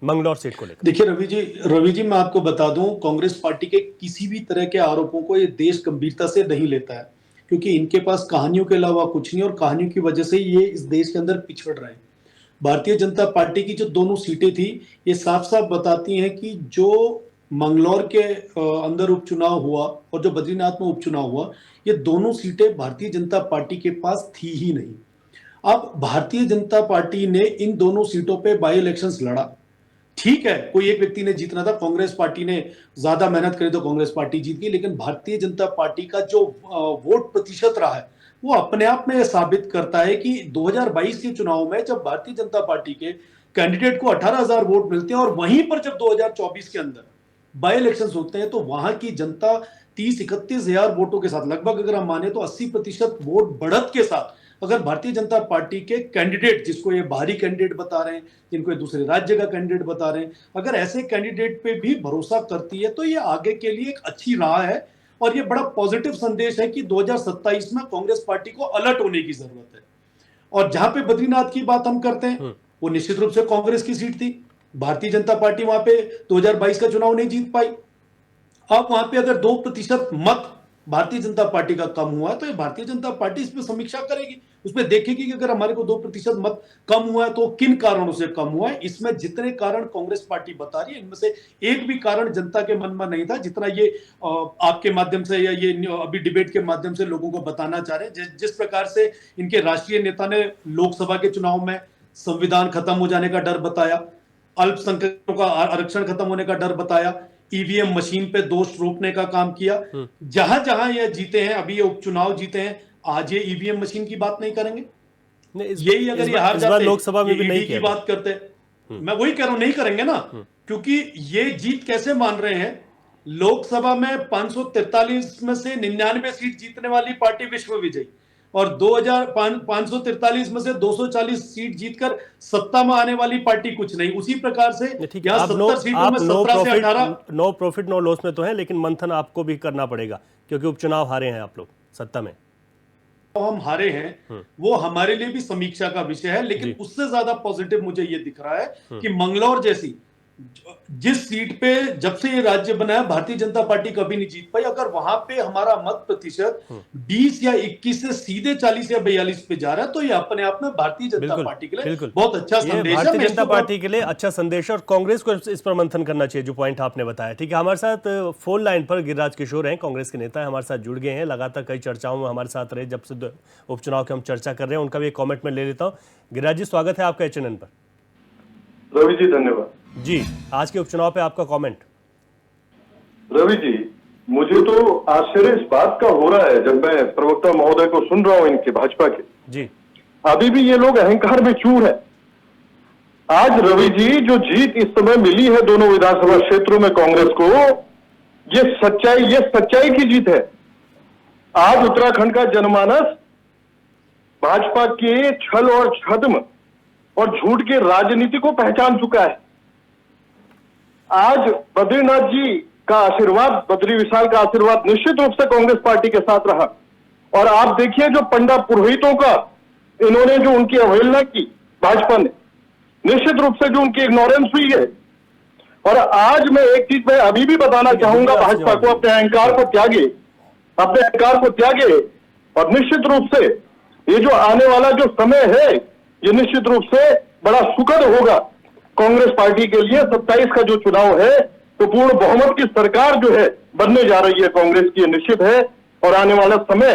[SPEAKER 1] मंगलौर सीट को लेकर।
[SPEAKER 7] देखिए रवि जी मैं आपको बता दूं, कांग्रेस पार्टी के किसी भी तरह के आरोपों को ये देश गंभीरता से नहीं लेता है, क्योंकि इनके पास कहानियों के अलावा कुछ नहीं, और कहानियों की वजह से ये इस देश के अंदर पिछड़ रहे हैं। भारतीय जनता पार्टी की जो दोनों सीटें थी, ये साफ साफ बताती हैं कि जो मंगलौर के अंदर उपचुनाव हुआ और जो बद्रीनाथ में उपचुनाव हुआ, ये दोनों सीटें भारतीय जनता पार्टी के पास थी ही नहीं। अब भारतीय जनता पार्टी ने इन दोनों सीटों पे बाई इलेक्शंस लड़ा, ठीक है, कोई एक व्यक्ति ने जीतना था, कांग्रेस पार्टी ने ज्यादा मेहनत करी तो कांग्रेस पार्टी जीत गई, लेकिन भारतीय जनता पार्टी का जो वोट प्रतिशत रहा है वो अपने आप में यह साबित करता है कि 2022 के चुनाव में जब भारतीय जनता पार्टी के कैंडिडेट को 18,000 वोट मिलते हैं और वहीं पर जब 2024 के अंदर बाई इलेक्शन होते हैं तो वहां की जनता 30-31 हजार वोटों के साथ, लगभग अगर हम माने तो 80% वोट बढ़त के साथ, अगर भारतीय जनता पार्टी के कैंडिडेट, जिसको ये बाहरी कैंडिडेट बता रहे हैं, जिनको ये दूसरे राज्य का कैंडिडेट बता रहे हैं, अगर ऐसे कैंडिडेट पे भी भरोसा करती है तो ये आगे के लिए एक अच्छी राह है और ये बड़ा पॉजिटिव संदेश है कि 2027 में कांग्रेस पार्टी को अलर्ट होने की जरूरत है। और जहां पे बद्रीनाथ की बात हम करते हैं, वो निश्चित रूप से कांग्रेस की सीट थी। भारतीय जनता पार्टी वहां पे 2022 का चुनाव नहीं जीत पाई। अब वहां पे अगर 2% मत भारतीय जनता पार्टी का कम हुआ है, तो ये भारतीय जनता पार्टी इसमें समीक्षा करेगी, उसमें देखेगी कि अगर हमारे को 2% मत कम हुआ है तो किन कारणों से कम हुआ है। इसमें जितने कारण कांग्रेस पार्टी बता रही है, इनमें से एक भी कारण जनता के मन में नहीं था जितना ये आपके माध्यम से या ये अभी डिबेट के माध्यम से लोगों को बताना चाह रहे हैं। जिस प्रकार से इनके राष्ट्रीय नेता ने लोकसभा के चुनाव में संविधान खत्म हो जाने का डर बताया, अल्पसंख्यकों का आरक्षण खत्म होने का डर बताया, ईवीएम मशीन पे दोष रोकने का काम किया, जहां जहां ये जीते हैं, अभी ये उपचुनाव जीते हैं, आज ये ईवीएम मशीन की बात नहीं करेंगे। यही अगर ये हार जाते
[SPEAKER 1] लोकसभा में भी नहीं
[SPEAKER 7] की बात करते, मैं वही कह रहा हूं, नहीं करेंगे ना, क्योंकि ये जीत कैसे मान रहे हैं। लोकसभा में 543 में से 99 सीट जीतने वाली पार्टी विश्व विजयी, और 543 में से 240 सीट जीतकर सत्ता में आने वाली पार्टी कुछ नहीं। उसी प्रकार से यहाँ 70 सीटों में 17 से 18
[SPEAKER 1] नो प्रॉफिट नो लॉस में तो है, लेकिन मंथन आपको भी करना पड़ेगा क्योंकि उपचुनाव हारे हैं आप लोग सत्ता में।
[SPEAKER 7] हम हारे हैं वो हमारे लिए भी समीक्षा का विषय है, लेकिन उससे ज्यादा पॉजिटिव मुझे ये दिख रहा है कि मंगलौर जैसी जिस सीट पे जब से ये राज्य बना है भारतीय जनता पार्टी कभी नहीं जीत पाई, अगर वहां पे हमारा मत प्रतिशत 20 या 21 से सीधे 40 या 42 पे जा रहा है, तो ये अपने आप में भारतीय जनता पार्टी के लिए बहुत अच्छा संदेश है।
[SPEAKER 1] भारतीय जनता पार्टी के लिए अच्छा संदेश है और कांग्रेस को इस पर मंथन करना चाहिए, जो पॉइंट आपने बताया। ठीक है, हमारे साथ फोन लाइन पर गिरिराज किशोर हैं, कांग्रेस के नेता है, हमारे साथ जुड़ गए हैं, लगातार कई चर्चाओं में हमारे साथ रहे जब से उपचुनाव की हम चर्चा कर रहे हैं। उनका भी एक कॉमेंट में ले लेता हूँ। गिरिराज जी, स्वागत है आपका HNN पर।
[SPEAKER 16] रवि जी धन्यवाद
[SPEAKER 1] जी। आज के उपचुनाव पे आपका कमेंट।
[SPEAKER 16] रवि जी, मुझे तो आश्चर्य इस बात का हो रहा है जब मैं प्रवक्ता महोदय को सुन रहा हूं इनके भाजपा के
[SPEAKER 1] जी,
[SPEAKER 16] अभी भी ये लोग अहंकार में चूर है। आज रवि जी जो जीत इस समय मिली है दोनों विधानसभा क्षेत्रों में कांग्रेस को, ये सच्चाई की जीत है। आज उत्तराखंड का जनमानस भाजपा के छल और छद्म और झूठ की राजनीति को पहचान चुका है। आज बद्रीनाथ जी का आशीर्वाद, बद्री विशाल का आशीर्वाद निश्चित रूप से कांग्रेस पार्टी के साथ रहा। और आप देखिए जो पंडा पुरोहितों का इन्होंने जो उनकी अवहेलना की भाजपा ने, निश्चित रूप से जो उनकी इग्नोरेंस हुई है। और आज मैं एक चीज मैं अभी भी बताना चाहूंगा भाजपा को, अपने अहंकार को त्यागे, और निश्चित रूप से ये जो आने वाला जो समय है ये निश्चित रूप से बड़ा सुखद होगा कांग्रेस पार्टी के लिए। 27 का जो चुनाव है तो पूर्ण बहुमत की सरकार जो है बनने जा रही है कांग्रेस की, निश्चित है। और आने वाला समय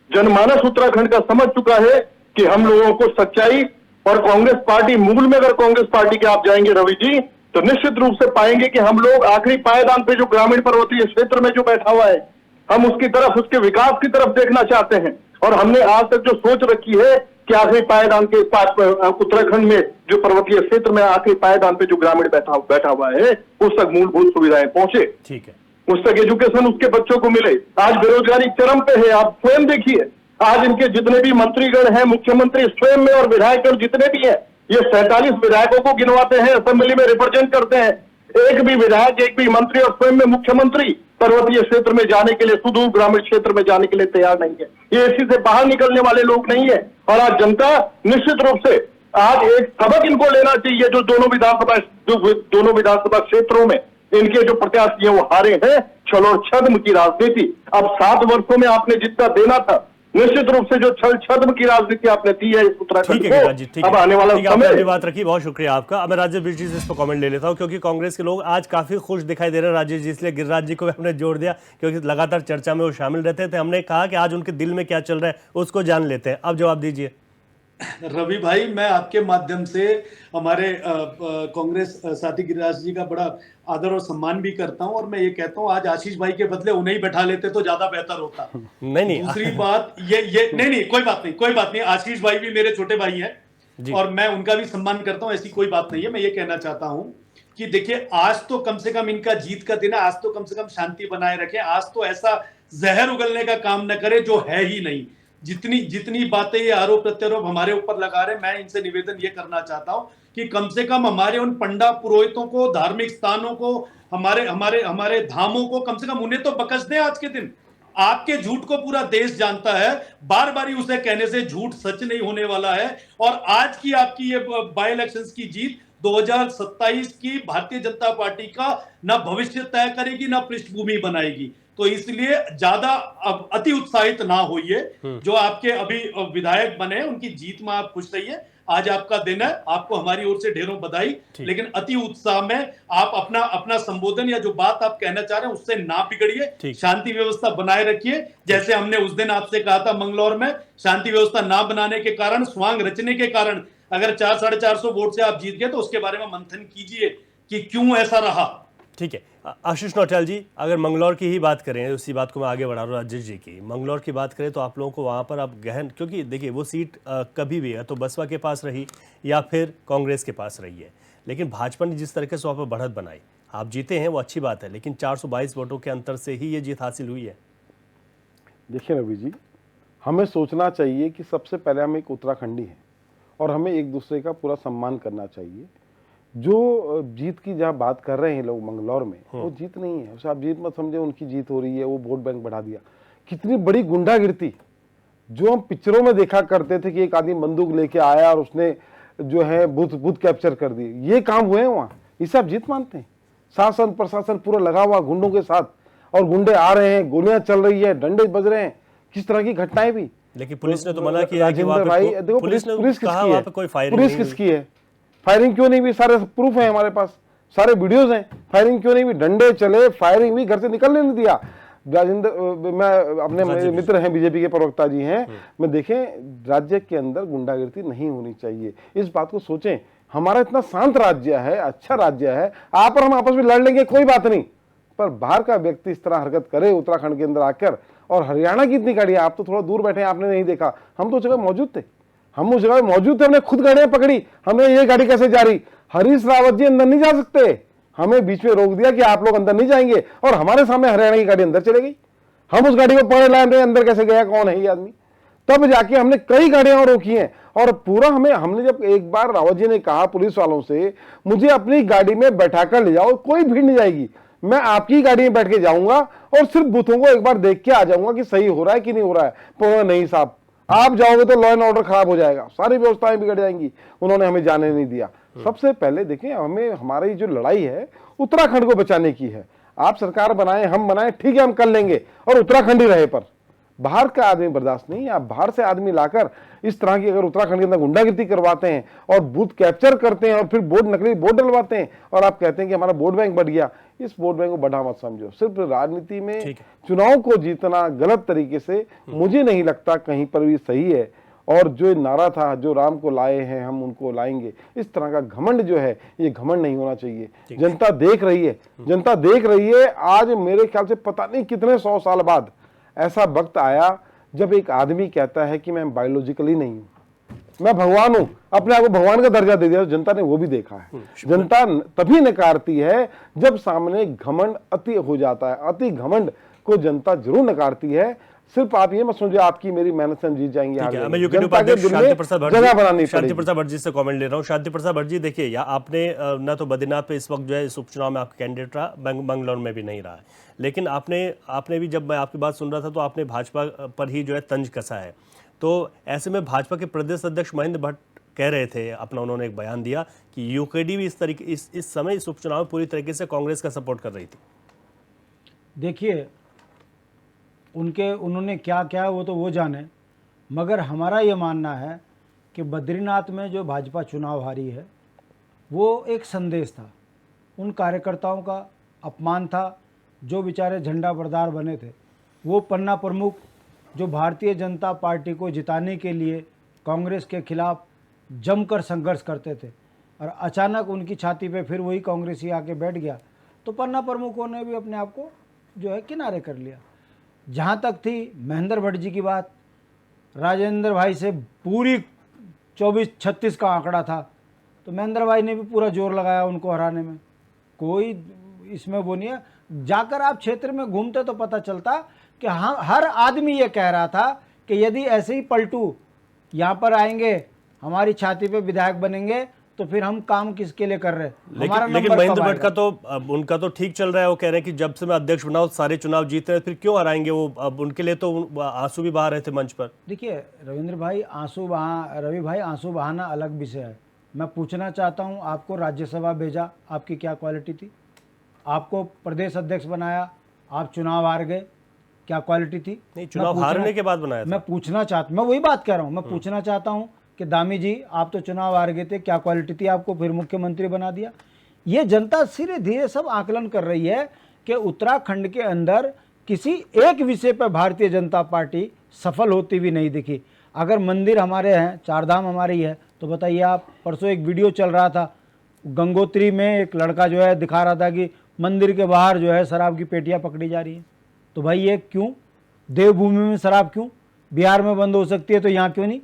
[SPEAKER 16] जनमानस उत्तराखंड का समझ चुका है कि हम लोगों को सच्चाई और कांग्रेस पार्टी, मूल में अगर कांग्रेस पार्टी के आप जाएंगे रवि जी, तो निश्चित रूप से पाएंगे कि हम लोग आखिरी पायदान पे जो ग्रामीण पर्वतीय क्षेत्र में जो बैठा हुआ है, हम उसकी तरफ, उसके विकास की तरफ देखना चाहते हैं। और हमने आज तक जो सोच रखी है कि आखिरी पायदान के पास उत्तराखंड में जो पर्वतीय क्षेत्र में आखिरी पायदान पे जो ग्रामीण बैठा हुआ है उस तक मूलभूत सुविधाएं पहुंचे,
[SPEAKER 1] ठीक है,
[SPEAKER 16] उस तक एजुकेशन उसके बच्चों को मिले। आज बेरोजगारी चरम पे है, आप स्वयं देखिए। आज इनके जितने भी मंत्रीगण हैं, मुख्यमंत्री स्वयं में और विधायकगण जितने भी हैं, ये 47 विधायकों को गिनवाते हैं, असेंबली में रिप्रेजेंट करते हैं। एक भी विधायक, एक भी मंत्री और स्वयं में मुख्यमंत्री पर्वतीय क्षेत्र में जाने के लिए, सुदूर ग्रामीण क्षेत्र में जाने के लिए तैयार नहीं है। ये इसी से बाहर निकलने वाले लोग नहीं है। और आज जनता निश्चित रूप से आज एक सबक इनको लेना चाहिए। जो दोनों विधानसभा क्षेत्रों में इनके जो प्रत्याशी हैं वो हारे हैं छल और छद्म की राजनीति। अब 7 वर्षों में आपने जितना देना था, निश्चित रूप से जो छल छद्म की राजनीति आपने दी है इस उत्तराखंड को, अब आने वाला समय।
[SPEAKER 1] बात रखी, बहुत शुक्रिया आपका। अब मैं राजेश जी से इस पर कमेंट ले लेता हूं क्योंकि कांग्रेस के लोग आज काफी खुश दिखाई दे रहे हैं राजेश जी, इसलिए गिरिराज जी को हमने जोड़ दिया क्योंकि लगातार चर्चा में वो शामिल रहते थे। हमने कहा कि आज उनके दिल में क्या चल रहा है उसको जान लेते हैं। अब जवाब दीजिए।
[SPEAKER 7] रवि भाई, मैं आपके माध्यम से हमारे कांग्रेस साथी गिरिराज जी का बड़ा आदर और सम्मान भी करता हूं और मैं ये कहता हूं आज आशीष भाई के बदले उन्हें ही बैठा लेते तो ज्यादा बेहतर होता।
[SPEAKER 1] नहीं,
[SPEAKER 7] दूसरी बात ये नहीं, कोई बात नहीं। आशीष भाई भी मेरे छोटे भाई हैं और मैं उनका भी सम्मान करता हूं, ऐसी कोई बात नहीं है। मैं ये कहना चाहता हूं कि देखिए, आज तो कम से कम इनका जीत का दिन है, आज तो कम से कम शांति बनाए रखें, आज तो ऐसा जहर उगलने का काम न करे जो है ही नहीं। जितनी बातें ये आरोप प्रत्यारोप हमारे ऊपर लगा रहे, मैं इनसे निवेदन ये करना चाहता हूं कि कम से कम हमारे उन पंडा पुरोहितों को, धार्मिक स्थानों को, हमारे धामों को कम से कम उन्हें तो बख्श दें आज के दिन। आपके झूठ को पूरा देश जानता है, बार बार उसे कहने से झूठ सच नहीं होने वाला है। और आज की आपकी ये बाई इलेक्शंस की जीत 2027 की भारतीय जनता पार्टी का ना भविष्य तय करेगी ना पृष्ठभूमि बनाएगी। तो इसलिए ज्यादा अति उत्साहित ना होइए। जो आपके अभी विधायक बने उनकी जीत में आप खुश रहिए, आज आपका दिन है, आपको हमारी ओर से ढेरों बधाई। लेकिन अति उत्साह में आप अपना संबोधन या जो बात आप कहना चाह रहे हैं उससे ना बिगड़िए, शांति व्यवस्था बनाए रखिए। जैसे हमने उस दिन आपसे कहा था मंगलौर में, शांति व्यवस्था ना बनाने के कारण, स्वांग रचने के कारण अगर 400-450 वोट से आप जीत गए तो उसके बारे में मंथन कीजिए कि क्यों ऐसा रहा।
[SPEAKER 1] ठीक है आशीष नौटियाल जी, अगर मंगलौर की ही बात करें, उसी बात को मैं आगे बढ़ा रहा हूँ राजेश जी की, मंगलौर की बात करें तो आप लोगों को वहाँ पर आप गहन, क्योंकि देखिए वो सीट कभी भी है तो बसपा के पास रही या फिर कांग्रेस के पास रही है, लेकिन भाजपा ने जिस तरीके से वहाँ पर बढ़त बनाई, आप जीते हैं वो अच्छी बात है, लेकिन 422 वोटों के अंतर से ही ये जीत हासिल हुई है।
[SPEAKER 8] देखिए रवि जी, हमें सोचना चाहिए कि सबसे पहले हम एक उत्तराखंडी हैं और हमें एक दूसरे का पूरा सम्मान करना चाहिए। जो जीत की जहाँ बात कर रहे हैं लोग मंगलौर में, वो जीत नहीं है, उसे आप जीत मत समझे, उनकी जीत हो रही है, वो वोट बैंक बढ़ा दिया। कितनी बड़ी गुंडागिर्दी जो हम पिक्चरों में देखा करते थे कि एक आदमी बंदूक लेके आया और उसने जो है बूथ कैप्चर कर दिए, ये काम हुए हैं वहाँ, इसे आप जीत मानते हैं? शासन प्रशासन पूरा लगा हुआ गुंडों के साथ, और गुंडे आ रहे हैं, गोलियां चल रही है, डंडे बज रहे हैं, किस तरह की घटनाएं भी।
[SPEAKER 1] लेकिन पुलिस ने तो मना किया कि वहाँ
[SPEAKER 8] भाई
[SPEAKER 1] पे
[SPEAKER 8] देखो
[SPEAKER 1] पुलिस ने
[SPEAKER 8] पुलिस
[SPEAKER 1] कहा वहाँ पे कोई फायरिंग
[SPEAKER 8] पुलिस किसकी है? फायरिंग क्यों नहीं हुई? सारे प्रूफ है हमारे पास, सारे वीडियोस हैं, फायरिंग क्यों नहीं हुई? डंडे चले, फायरिंग हुई, घर से निकलने नहीं दिया। राजेंद्र, मैं अपने मेरे मित्र हैं बीजेपी के प्रवक्ता जी हैं, मैं देखें राज्य के अंदर गुंडागिर्दी नहीं होनी चाहिए, इस बात को सोचें। हमारा इतना शांत राज्य है, अच्छा राज्य है, आप और हम आपस में लड़ लेंगे कोई बात नहीं, पर बाहर का व्यक्ति इस तरह हरकत करे उत्तराखंड के अंदर आकर, और हरियाणा की इतनी गाड़ियां, आप तो थोड़ा दूर बैठे हैं, आपने नहीं देखा, हम तो जगह मौजूद थे, हम उस जगह मौजूद थे, हमने खुद गाड़ियां पकड़ी, हमने ये गाड़ी कैसे जा रही, हरीश रावत जी अंदर नहीं जा सकते, हमें बीच में रोक दिया कि आप लोग अंदर नहीं जाएंगे, और हमारे सामने हरियाणा की गाड़ी अंदर चले गई, हम उस गाड़ी को पकड़ लाए, अंदर कैसे गया, कौन है ये आदमी, तब जाके हमने कई गाड़ियां और रोकी हैं। और पूरा हमने जब एक बार रावत जी ने कहा पुलिस वालों से, मुझे अपनी गाड़ी में बैठा कर ले जाओ, कोई भीड़ नहीं जाएगी, मैं आपकी गाड़ी में बैठ के जाऊंगा और सिर्फ बूथों को एक बार देख के आ जाऊंगा कि सही हो रहा है कि नहीं हो रहा है। पर नहीं साहब, आप जाओगे तो लॉ एंड ऑर्डर खराब हो जाएगा, सारी व्यवस्थाएं बिगड़ जाएंगी, उन्होंने हमें जाने नहीं दिया। सबसे पहले देखें, हमें हमारी जो लड़ाई है उत्तराखंड को बचाने की है। आप सरकार बनाए, हम बनाए, ठीक है हम कर लेंगे, और उत्तराखंड ही रहे, पर बाहर का आदमी बर्दाश्त नहीं। आप बाहर से आदमी लाकर इस तरह की अगर उत्तराखंड के अंदर गुंडागिर्दी करवाते हैं और बूथ कैप्चर करते हैं और फिर नकली वोट डलवाते हैं, और आप कहते हैं कि हमारा वोट बैंक बढ़ गया, इस वोट बैंक को बढ़ा मत समझो। सिर्फ राजनीति में चुनाव को जीतना गलत तरीके से मुझे नहीं लगता कहीं पर भी सही है। और जो नारा था, जो राम को लाए हैं हम उनको लाएंगे, इस तरह का घमंड जो है, ये घमंड नहीं होना चाहिए। जनता देख रही है, जनता देख रही है। आज मेरे ख्याल से पता नहीं कितने 100 साल बाद ऐसा वक्त आया जब एक आदमी कहता है कि मैं बायोलॉजिकली नहीं हूं, मैं भगवान हूं, अपने आप को भगवान का दर्जा दे दिया। जनता ने वो भी देखा है। जनता तभी नकारती है जब सामने घमंड अति हो जाता है। अति घमंड को जनता जरूर नकारती है। सिर्फ आप ये मत समझिए आपकी मेरी मेहनत से हम जीत जाएंगे।
[SPEAKER 1] मैं यूपी उपाध्यक्ष शांति प्रसाद
[SPEAKER 8] जगह
[SPEAKER 1] भट्ट जी से कमेंट ले रहा हूँ। शांति प्रसाद भट्ट जी, देखिए या आपने ना तो बद्रीनाथ पे इस वक्त जो है इस उपचुनाव में आपका कैंडिडेट रहा, बंगलौर में भी नहीं रहा है, लेकिन आपने भी, जब मैं आपकी बात सुन रहा था तो आपने भाजपा पर ही जो है तंज कसा है। तो ऐसे में भाजपा के प्रदेश अध्यक्ष महेंद्र भट्ट कह रहे थे अपना, उन्होंने एक बयान दिया कि यूकेडी भी इस समय इस उपचुनाव में पूरी तरीके से कांग्रेस का सपोर्ट कर रही थी।
[SPEAKER 9] देखिए उन्होंने क्या क्या वो तो वो जाने, मगर हमारा ये मानना है कि बद्रीनाथ में जो भाजपा चुनाव हारी है वो एक संदेश था, उन कार्यकर्ताओं का अपमान था जो बेचारे झंडा बरदार बने थे। वो पन्ना प्रमुख जो भारतीय जनता पार्टी को जिताने के लिए कांग्रेस के खिलाफ जमकर संघर्ष करते थे, और अचानक उनकी छाती पे फिर वही कांग्रेसी आके बैठ गया, तो पन्ना प्रमुखों ने भी अपने आप को जो है किनारे कर लिया। जहाँ तक थी महेंद्र भट्ट जी की बात, राजेंद्र भाई से पूरी 24-36 का आंकड़ा था, तो महेंद्र भाई ने भी पूरा जोर लगाया उनको हराने में, कोई इसमें वो नहीं है। जाकर आप क्षेत्र में घूमते तो पता चलता कि हाँ, हर आदमी ये कह रहा था कि यदि ऐसे ही पलटू यहाँ पर आएंगे, हमारी छाती पे विधायक बनेंगे, तो फिर हम काम किसके लिए कर रहे हैं।
[SPEAKER 1] लेकिन महेंद्र भट्ट का तो उनका तो ठीक चल रहा है। वो कह रहे हैं कि जब से मैं अध्यक्ष बना सारे चुनाव जीत रहे हैं, फिर क्यों हराएंगे वो। अब उनके लिए तो आंसू भी बहा रहे थे मंच पर।
[SPEAKER 9] देखिए रविंद्र भाई, रवि भाई, आंसू बहाना अलग विषय है। मैं पूछना चाहता हूं, आपको राज्यसभा भेजा, आपकी क्या क्वालिटी थी? आपको प्रदेश अध्यक्ष बनाया, आप चुनाव हार गए, क्या क्वालिटी थी?
[SPEAKER 1] नहीं, चुनाव हारने के बाद बनाया था।
[SPEAKER 9] मैं पूछना चाहता, मैं वही बात कह रहा हूँ, मैं पूछना चाहता हूँ कि दामी जी आप तो चुनाव हार गए थे, क्या क्वालिटी थी आपको फिर मुख्यमंत्री बना दिया? ये जनता धीरे धीरे सब आकलन कर रही है कि उत्तराखंड के अंदर किसी एक विषय पर भारतीय जनता पार्टी सफल होती भी नहीं दिखी। अगर मंदिर हमारे हैं, चारधाम हमारी है, तो बताइए आप, परसों एक वीडियो चल रहा था गंगोत्री में, एक लड़का जो है दिखा रहा था कि मंदिर के बाहर जो है शराब की पेटियां पकड़ी जा रही हैं। तो भाई ये क्यों? देवभूमि में शराब क्यों? बिहार में बंद हो सकती है तो यहाँ क्यों नहीं?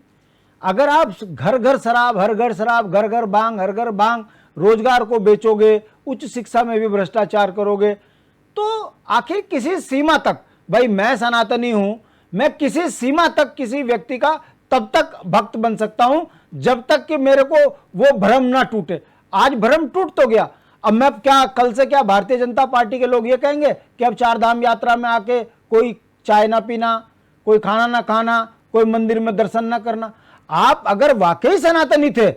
[SPEAKER 9] अगर आप घर घर शराब, हर घर शराब, घर घर बांग, हर घर बांग, रोजगार को बेचोगे, उच्च शिक्षा में भी भ्रष्टाचार करोगे, तो आखिर किसी सीमा तक, भाई मैं सनातनी हूं, मैं किसी सीमा तक किसी व्यक्ति का तब तक भक्त बन सकता हूं जब तक कि मेरे को वो भ्रम ना टूटे। आज भ्रम टूट तो गया, अब मैं क्या, कल से क्या भारतीय जनता पार्टी के लोग ये कहेंगे कि अब चारधाम यात्रा में आके कोई चाय ना पीना, कोई खाना ना खाना, कोई मंदिर में दर्शन ना करना? आप अगर वाकई सनातनी थे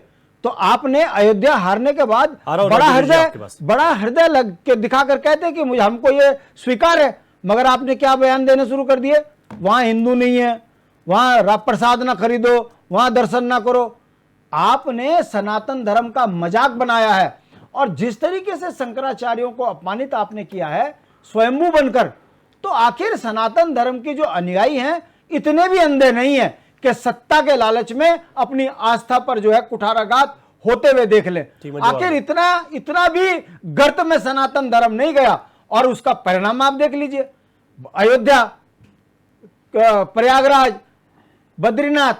[SPEAKER 9] तो आपने अयोध्या हारने के बाद बड़ा हृदय लग के दिखाकर कहते कि मुझे, हमको ये स्वीकार है, मगर आपने क्या बयान देने शुरू कर दिए? वहां हिंदू नहीं है, वहां प्रसाद ना खरीदो, वहां दर्शन ना करो। आपने सनातन धर्म का मजाक बनाया है, और जिस तरीके से शंकराचार्यों को अपमानित आपने किया है स्वयंभू बनकर, तो आखिर सनातन धर्म की जो अनुयायी हैं इतने भी अंधे नहीं है कि सत्ता के लालच में अपनी आस्था पर जो है कुठाराघात होते हुए देख ले। आखिर इतना भी गर्त में सनातन धर्म नहीं गया, और उसका परिणाम आप देख लीजिए। अयोध्या, प्रयागराज, बद्रीनाथ।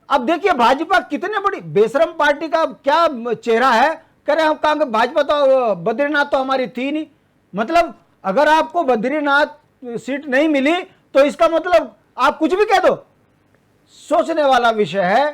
[SPEAKER 9] अब देखिए भाजपा कितने बड़ी बेशरम पार्टी का क्या चेहरा है, कह रहे हम कहा भाजपा तो, बद्रीनाथ तो हमारी थी नहीं। मतलब अगर आपको बद्रीनाथ सीट नहीं मिली तो इसका मतलब आप कुछ भी कह दो। सोचने वाला विषय है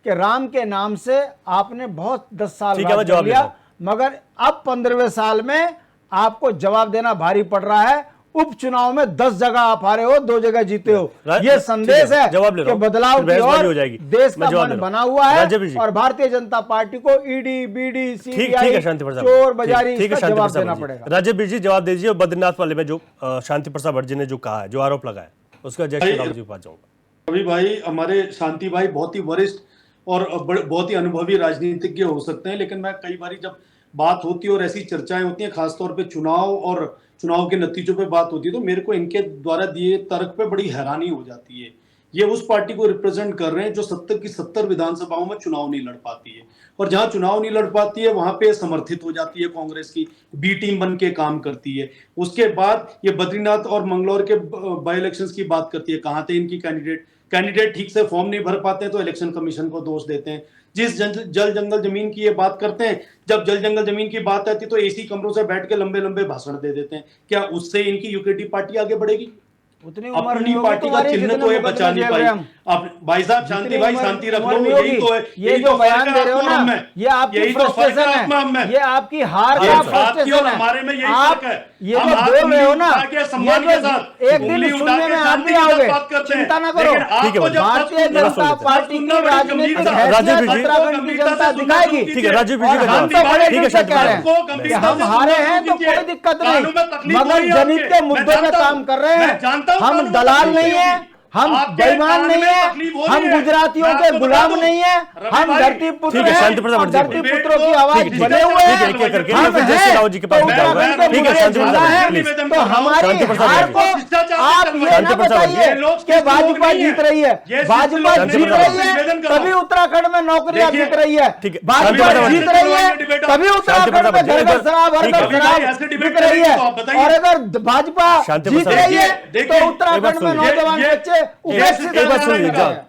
[SPEAKER 9] कि राम के नाम से आपने बहुत 10 साल राज कर लिया, मगर अब 15वें साल में आपको जवाब देना भारी पड़ रहा है। उपचुनाव में 10 जगह आप हारे हो, 2 जगह जीते हो। ये संदेश है कि बदलाव की ओर देश का मन बना हुआ है, और भारतीय जनता पार्टी को ईडी, बीडी, सीबीआई, चोर बजारी इसका जवाब देना पड़ेगा।
[SPEAKER 1] राजीव जी जवाब दीजिए। बद्रीनाथ वाले में जो शांति प्रसाद भट्ट जी ने जो कहा है, जो आरोप लगाया, उसका जय राम जी के पास जाऊंगा।
[SPEAKER 7] रवि भाई, हमारे शांति भाई बहुत ही वरिष्ठ और बहुत ही अनुभवी राजनीतिज्ञ हो सकते हैं, लेकिन मैं कई बार जब बात होती है और ऐसी चर्चाएं होती हैं, खासतौर पे चुनाव और चुनाव के नतीजों पे बात होती है, तो मेरे को इनके द्वारा दिए तर्क पे बड़ी हैरानी हो जाती है। ये उस पार्टी को रिप्रेजेंट कर रहे हैं जो 70 की 70 विधानसभाओं में चुनाव नहीं लड़ पाती है, और जहां चुनाव नहीं लड़ पाती है वहां पे समर्थित हो जाती है कांग्रेस की, बी टीम बन के काम करती है। उसके बाद ये बद्रीनाथ और मंगलौर के बाई इलेक्शंस की बात करती है। कहां थे इनकी कैंडिडेट ठीक से फॉर्म नहीं भर पाते तो इलेक्शन कमीशन को दोष देते हैं। जिस जल जंगल जमीन की ये बात करते हैं, जब जल जंगल जमीन की बात आती है तो एसी कमरों से बैठ के लंबे लंबे भाषण दे देते हैं। क्या उससे इनकी यूकेटी पार्टी आगे बढ़ेगी?
[SPEAKER 9] उतनी
[SPEAKER 7] अपनी पार्टी का चिन्ह तो ये बचा नहीं पाई। आप भाई साहब शांति भाई शांति रख लो, यही तो है।
[SPEAKER 9] ये जो बयान दे रहे हो ना, ये आपकी फ्रस्ट्रेशन है, ये आपकी हार का फ्रस्ट्रेशन है।
[SPEAKER 7] हमारे में यही फर्क है।
[SPEAKER 9] ये जो बोल रहे हो ना, सम्मान के साथ एक दिन सुनने में आप भी आओगे, चिंता ना करो। भारतीय जनता पार्टी की राजनीतिक हैसियत उत्तराखंड की जनता दिखाएगी। हम तो बड़े दिल से कह रहे हैं कि हम हारे हैं तो कोई दिक्कत नहीं, मगर जनहित के मुद्दों पे काम कर रहे हैं। हम दलाल नहीं है, हम बेईमान नहीं है, हम गुजरातियों के गुलाम नहीं है, हम धरती पुत्र हैं, धरती पुत्रों की आवाज बने हुए हैं। तो हमारी हार को आप ये ना बताइए कि भाजपा जीत रही है। भाजपा जीत रही है तभी उत्तराखंड में नौकरियां जीत रही है। भाजपा जीत रही है तभी उत्तराखंड में घर घर शराब, हर घर शराब बिक रही है। और अगर भाजपा जीत रही है तो उत्तराखंड में नौजवान बच्चे
[SPEAKER 1] ठीक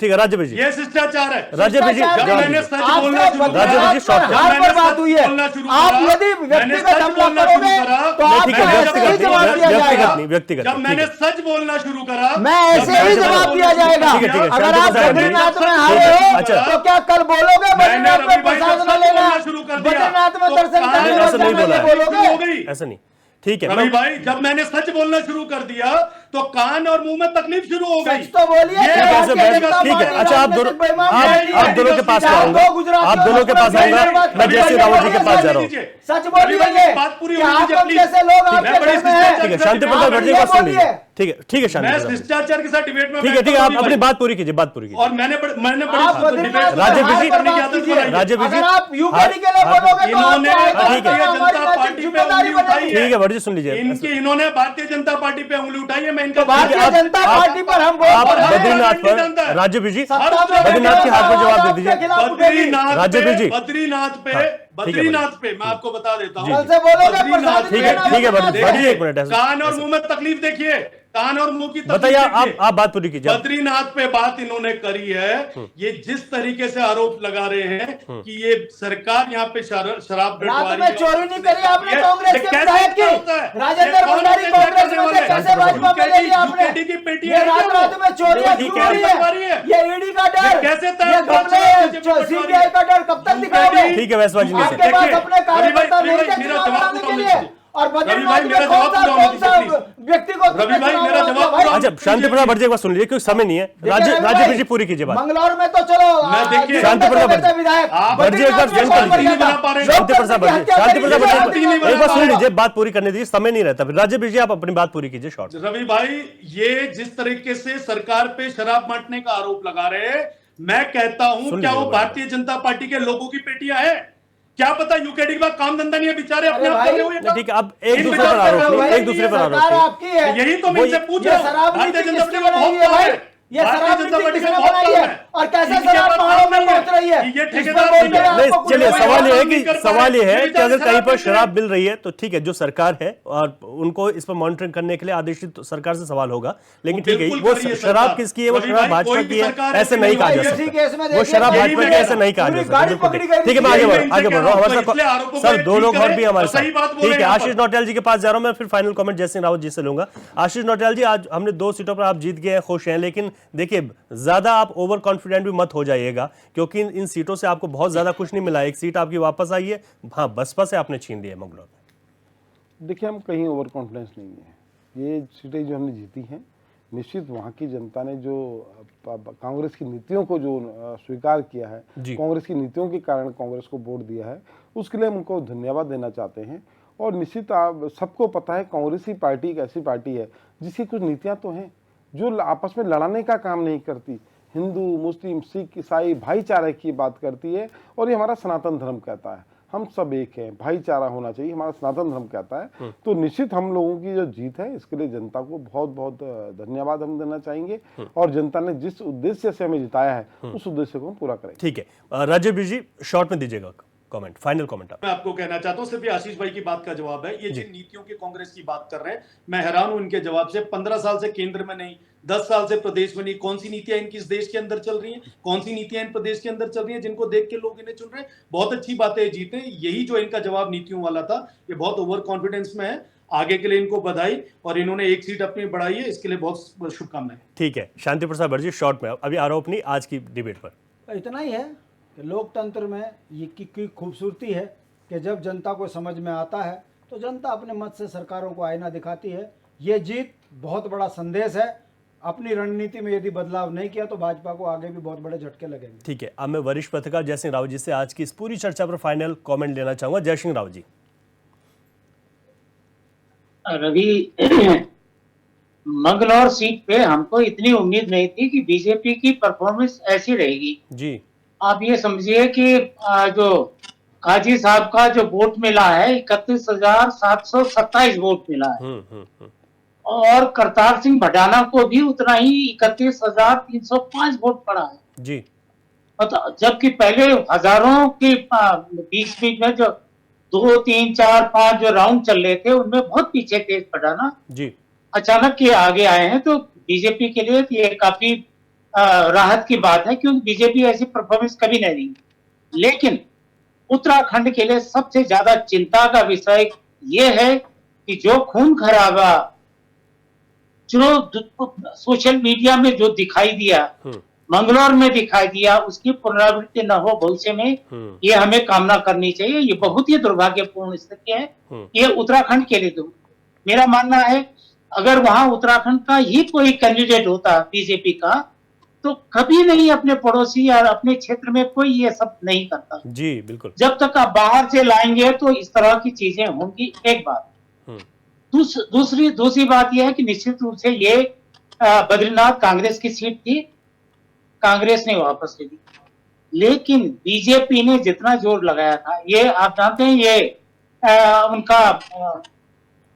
[SPEAKER 1] है। राजीव जी,
[SPEAKER 7] ये शिष्टाचार है।
[SPEAKER 1] राजीव जी,
[SPEAKER 7] मैंने सच बोलना शुरू
[SPEAKER 9] किया, बात हुई है। आप यदि व्यक्तिगत हमला करोगे तो आपको ऐसे ही जवाब दिया जाएगा।
[SPEAKER 1] व्यक्तिगत
[SPEAKER 7] जब मैंने सच बोलना शुरू करा,
[SPEAKER 9] मैं ऐसे ही जवाब दिया जाएगा। अगर आप बद्रीनाथ में हारे हो तो क्या कल बोलोगे बद्रीनाथ में प्रसाद न लेना, बद्रीनाथ में दर्शन करने बोलोगे?
[SPEAKER 1] ऐसा नहीं, ठीक है
[SPEAKER 7] रवि भाई, जब मैंने सच बोलना शुरू कर दिया तो कान और मुंह में तकलीफ शुरू हो गई।
[SPEAKER 9] तो बोलिए
[SPEAKER 1] ठीक है, अच्छा आप दोनों के पास आऊंगा, आप दोनों के पास आऊंगा, मैं जयसिंह रावत जी के पास जा रहा हूँ।
[SPEAKER 9] सच बोलिए,
[SPEAKER 7] बात पूरी
[SPEAKER 9] जैसे लोग आपके घर में हैं।
[SPEAKER 1] ठीक है, शांति प्रसाद भट्ट जी का सुन लीजिए। ठीक है, ठीक है, शांति
[SPEAKER 7] मैं शिष्टाचार के साथ डिबेट में,
[SPEAKER 1] ठीक है, आप अपनी बात पूरी कीजिए, बात पूरी कीजिए।
[SPEAKER 7] और मैंने
[SPEAKER 1] राज्य जी,
[SPEAKER 9] आप यूकेडी के लिए बोलोगे तो
[SPEAKER 7] इन्होंने भारतीय जनता पार्टी पे उंगली उठाई है।
[SPEAKER 1] ठीक है भट्ट जी, सुन लीजिए।
[SPEAKER 7] इन्होंने भारतीय जनता पार्टी पे उंगली उठाई है। मैं इनका
[SPEAKER 9] भारतीय जनता पार्टी पर हम
[SPEAKER 1] बद्रीनाथ पर, राज्य जी बद्रीनाथ के हाथ में जवाब दे दीजिए। राज्य जी
[SPEAKER 7] बद्रीनाथ पे मैं आपको बता देता हूँ,
[SPEAKER 1] ठीक है भट्ट जी, एक मिनट,
[SPEAKER 7] कान और मुंह में तकलीफ देखिए, कान और मुंह की तकलीफ
[SPEAKER 1] बताइए, आप बात पूरी कीजिए।
[SPEAKER 7] बद्रीनाथ पे बात इन्होंने करी है। ये जिस तरीके से आरोप लगा रहे हैं कि ये सरकार यहाँ पे शराब
[SPEAKER 9] रात में चोरी नहीं करी आपने कांग्रेस के विधायक की, राजेंद्र भंडारी कांग्रेस में कैसे भाजपा में ले लिया आपने? ये रात में चोरियां क्यों हो रही है? ये ईडी का डर,
[SPEAKER 7] कैसे
[SPEAKER 9] सीबीआई का डर कब तक दिखाओगे?
[SPEAKER 1] ठीक है, वैसे
[SPEAKER 9] आपके पास अपने कार्यकर्ता नहीं थे चुनाव लड़ने के लिए, और बद्रीनाथ में कौन सा व्यक्ति को
[SPEAKER 1] अच्छा शांति प्रसाद भट्ट जी सुन लीजिए क्योंकि समय नहीं है। राज्य जी पूरी कीजिए बात।
[SPEAKER 9] मंगलौर में तो चलो
[SPEAKER 1] शांति प्रसाद भट्ट जी एक बार शांति प्रसाद भट्ट जी एक बार सुन लीजिए, बात पूरी करने दीजिए, समय नहीं रहता। फिर राज्य जी आप अपनी बात पूरी कीजिए शॉर्ट।
[SPEAKER 7] रवि भाई, ये जिस तरीके से सरकार पे शराब बांटने का आरोप लगा रहे हैं, मैं कहता हूं क्या वो भारतीय जनता पार्टी के लोगों की पेटियां है? क्या पता यूकेडी के बाद काम धंधा नहीं है, बेचारे अपने आप कर रहे हो।
[SPEAKER 1] ठीक है, अब एक दूसरे पर आरोप नहीं, एक दूसरे पर आरोप नहीं।
[SPEAKER 7] यही तो मैं इनसे पूछ रहा हूं, भारतीय जनता पार्टी में बहुत कम है,
[SPEAKER 9] ये शराब नीति किसने बनाई है और कैसे शराब पहाड़ों में पहुंच रही है?
[SPEAKER 7] ये ठेकेदार
[SPEAKER 1] चलिए, सवाल ये है कि अगर कहीं पर शराब मिल रही है तो ठीक है, जो सरकार है और उनको इस पर मॉनिटरिंग करने के लिए आदेशित सरकार से सवाल होगा, लेकिन ठीक है वो शराब किसकी है, वो शराब भाजपा की है, ऐसे नहीं कहा जा सकता। वो शराब भाजपा की ऐसे नहीं कहा जा सकता। ठीक है, मैं आगे बढ़ रहा हूँ। हमारे सर दो लोग और भी हमारे साथ, ठीक है। आशीष नौटियाल जी के पास जा रहा हूँ मैं, फिर फाइनल कमेंट जयसिंह रावत जी से लूंगा। आशीष नौटियाल जी, आज हमने 2 सीटों पर आप जीत गए हैं, खुश हैं, लेकिन देखिए ज्यादा आप ओवर कॉन्फिडेंट भी मत हो जाइएगा क्योंकि इन सीटों से आपको बहुत ज्यादा कुछ नहीं मिला। एक सीट आपकी वापस आई है, हाँ बसपा से आपने छीन ली है मंगलौर में।
[SPEAKER 8] देखिए, हम कहीं ओवर कॉन्फिडेंस नहीं है। ये सीटें जो हमने जीती हैं, निश्चित वहाँ की जनता ने जो कांग्रेस की नीतियों को जो स्वीकार किया है, कांग्रेस की नीतियों के कारण कांग्रेस को वोट दिया है, उसके लिए हम उनको धन्यवाद देना चाहते हैं। और निश्चित आप सबको पता है कांग्रेस की पार्टी एक ऐसी पार्टी है जिसकी कुछ नीतियाँ तो हैं जो आपस में लड़ाने का काम नहीं करती, हिंदू मुस्लिम सिख ईसाई भाईचारे की बात करती है। और ये हमारा सनातन धर्म कहता है हम सब एक हैं, भाईचारा होना चाहिए, हमारा सनातन धर्म कहता है। तो निश्चित हम लोगों की जो जीत है इसके लिए जनता को बहुत बहुत धन्यवाद हम देना चाहेंगे, और जनता ने जिस उद्देश्य से हमें जिताया है उस उद्देश्य को हम पूरा करेंगे।
[SPEAKER 1] ठीक है, राजीव जी शॉर्ट में दीजिएगा कमेंट, फाइनल कमेंट।
[SPEAKER 7] मैं आपको कहना चाहता हूं, सिर्फ आशीष भाई की बात का जवाब है। ये जिन नीतियों की कांग्रेस की बात कर रहे हैं, मैं हैरान हूं इनके जवाब से। 15 साल से केंद्र में नहीं, 10 साल से प्रदेश में नहीं, कौन सी नीतियां इनकी इस देश के अंदर चल रही हैं, कौन सी नीतियां इन प्रदेश के अंदर चल रही हैं जिनको देख के लोग इन्हें चुन रहे हैं। बहुत अच्छी बातें जीते, यही जो इनका जवाब नीतियों वाला था, ये बहुत ओवर कॉन्फिडेंस में है। आगे के लिए इनको बधाई, और इन्होंने एक सीट अपनी बढ़ाई है, इसके लिए बहुत शुभकामनाएं।
[SPEAKER 1] ठीक है, शांति प्रसाद भट्ट जी शॉर्ट में अभी आरोप नहीं, आज की डिबेट पर
[SPEAKER 9] इतना ही है कि लोकतंत्र में ये की खूबसूरती है कि जब जनता को समझ में आता है तो जनता अपने मत से सरकारों को आईना दिखाती है। ये जीत बहुत बड़ा संदेश है। अपनी रणनीति में यदि बदलाव नहीं किया तो भाजपा को आगे भी बहुत बड़े झटके लगेंगे।
[SPEAKER 1] ठीक है, अब मैं वरिष्ठ पत्रकार जयसिंह रावत जी से आज की इस पूरी चर्चा पर फाइनल कमेंट लेना चाहूंगा। जयसिंह रावत जी।
[SPEAKER 10] रवि, मंगलौर सीट पे हमको इतनी उम्मीद नहीं थी कि बीजेपी की परफॉर्मेंस ऐसी रहेगी जी। आप ये समझिए कि जो काजी साहब का जो वोट मिला है 31,727 वोट मिला है, और करतार सिंह भडाना को भी उतना ही 31,305 वोट पड़ा है जी। जबकि पहले हजारों के बीच में जो 2, 3, 4, 5 जो राउंड चल रहे थे उनमें बहुत पीछे थे भडाना जी। अचानक ये आगे आए हैं तो बीजेपी के लिए ये काफी राहत की बात है, क्योंकि बीजेपी ऐसी परफॉर्मेंस कभी नहीं दी। लेकिन उत्तराखंड के लिए सबसे ज्यादा चिंता का विषय ये है कि जो खून खराबा जो सोशल मीडिया में जो दिखाई दिया, मंगलौर में दिखाई दिया, उसकी पुनरावृत्ति न हो भविष्य में, ये हमें कामना करनी चाहिए। ये बहुत ही दुर्भाग्यपूर्ण स्थिति है ये उत्तराखंड के लिए। तो मेरा मानना है अगर वहां उत्तराखंड का ही कोई कैंडिडेट होता बीजेपी का, तो कभी नहीं अपने पड़ोसी या अपने क्षेत्र में कोई ये सब नहीं करता।
[SPEAKER 1] जी बिल्कुल।
[SPEAKER 10] जब तक आप बाहर से लाएंगे तो इस तरह की चीजें होंगी, एक बात। दूसरी बात यह है कि निश्चित रूप से ये बद्रीनाथ कांग्रेस की सीट थी, कांग्रेस ने वापस ले ली, लेकिन बीजेपी ने जितना जोर लगाया था, ये आप जानते हैं, ये उनका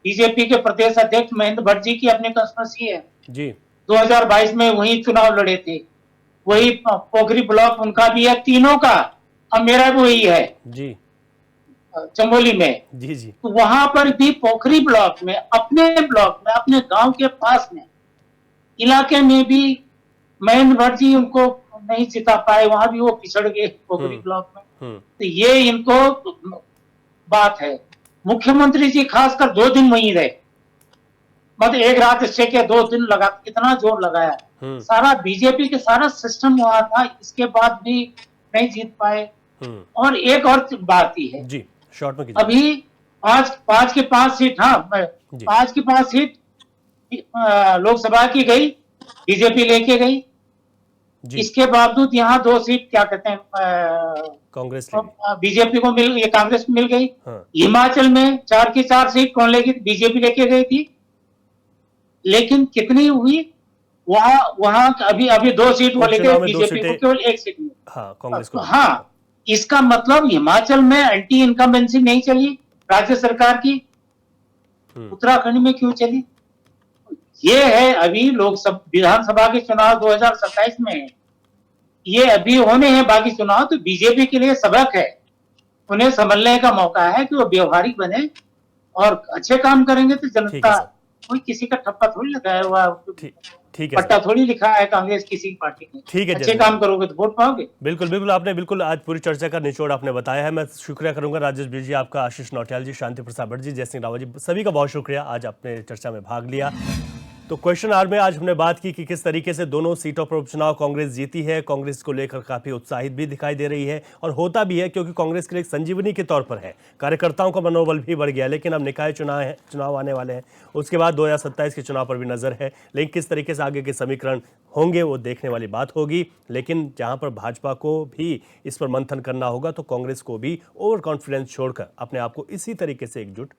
[SPEAKER 10] बीजेपी के प्रदेश अध्यक्ष महेंद्र भट्ट जी की अपनी कंस्टिट्यूंसी है
[SPEAKER 1] जी।
[SPEAKER 10] 2022 में वही चुनाव लड़े थे, वही पोखरी ब्लॉक उनका भी है, तीनों का, अब मेरा भी वही है
[SPEAKER 1] जी,
[SPEAKER 10] चमोली में।
[SPEAKER 1] जी जी।
[SPEAKER 10] तो वहां पर भी पोखरी ब्लॉक में, अपने ब्लॉक में, अपने गांव के पास में, इलाके में भी महेंद्र भट्ट जी उनको नहीं जिता पाए, वहां भी वो पिछड़ गए पोखरी ब्लॉक में। तो ये इनको बात है। मुख्यमंत्री जी खासकर 2 दिन वहीं रहे, मतलब एक रात से के 2 दिन लगा, कितना जोर लगाया। सारा बीजेपी के सारा सिस्टम वहां था, इसके बाद भी नहीं जीत पाए। और एक और बात ही है
[SPEAKER 1] जी, शॉर्ट में कीजिए।
[SPEAKER 10] अभी 5 की 5 सीट, हाँ 5 की 5 सीट लोकसभा की गई, बीजेपी लेके गई। इसके बावजूद यहाँ 2 सीट क्या कहते हैं
[SPEAKER 1] कांग्रेस
[SPEAKER 10] बीजेपी को मिल, ये कांग्रेस को मिल गई।
[SPEAKER 1] हाँ।
[SPEAKER 10] हिमाचल में 4 की 4 सीट कौन लेगी? बीजेपी लेके गई थी, लेकिन कितनी हुई वहां अभी 2 सीट वो लेके बीजेपी को केवल 1 सीट मिली।
[SPEAKER 1] हाँ, कांग्रेस को।
[SPEAKER 10] हाँ, इसका मतलब हिमाचल में एंटी इनकम्बेंसी नहीं चली राज्य सरकार की, उत्तराखंड में क्यों चली? ये है अभी लोकसभा विधानसभा के चुनाव 2027 में, ये अभी होने हैं बाकी चुनाव, तो बीजेपी के लिए सबक है, उन्हें संभलने का मौका है कि वो व्यवहारिक बने और अच्छे काम करेंगे तो जनता, कोई किसी का ठप्पा थोड़ी लगाया हुआ,
[SPEAKER 1] ठीक है,
[SPEAKER 10] पट्टा थोड़ी लिखा है कांग्रेस किसी पार्टी ने।
[SPEAKER 1] ठीक है,
[SPEAKER 10] अच्छे काम करोगे तो वोट पाओगे।
[SPEAKER 1] बिल्कुल बिल्कुल, आपने बिल्कुल आज पूरी चर्चा का निचोड़ आपने बताया है। मैं शुक्रिया करूंगा राजेश बिज जी, आपका, आशीष नौटियाल जी, शांति प्रसाद भट्ट जी, जय सिंह रावत जी, सभी का बहुत शुक्रिया आज आपने चर्चा में भाग लिया। तो क्वेश्चन आवर में आज हमने बात की कि किस तरीके से दोनों सीटों पर उपचुनाव कांग्रेस जीती है। कांग्रेस को लेकर काफी उत्साहित भी दिखाई दे रही है, और होता भी है क्योंकि कांग्रेस के लिए एक संजीवनी के तौर पर है, कार्यकर्ताओं का मनोबल भी बढ़ गया। लेकिन अब निकाय चुनाव आने वाले हैं, उसके बाद 2027 के चुनाव पर भी नजर है, लेकिन किस तरीके से आगे के समीकरण होंगे वो देखने वाली बात होगी। लेकिन जहां पर भाजपा को भी इस पर मंथन करना होगा, तो कांग्रेस को भी ओवर कॉन्फिडेंस छोड़कर अपने आप को इसी तरीके से एकजुट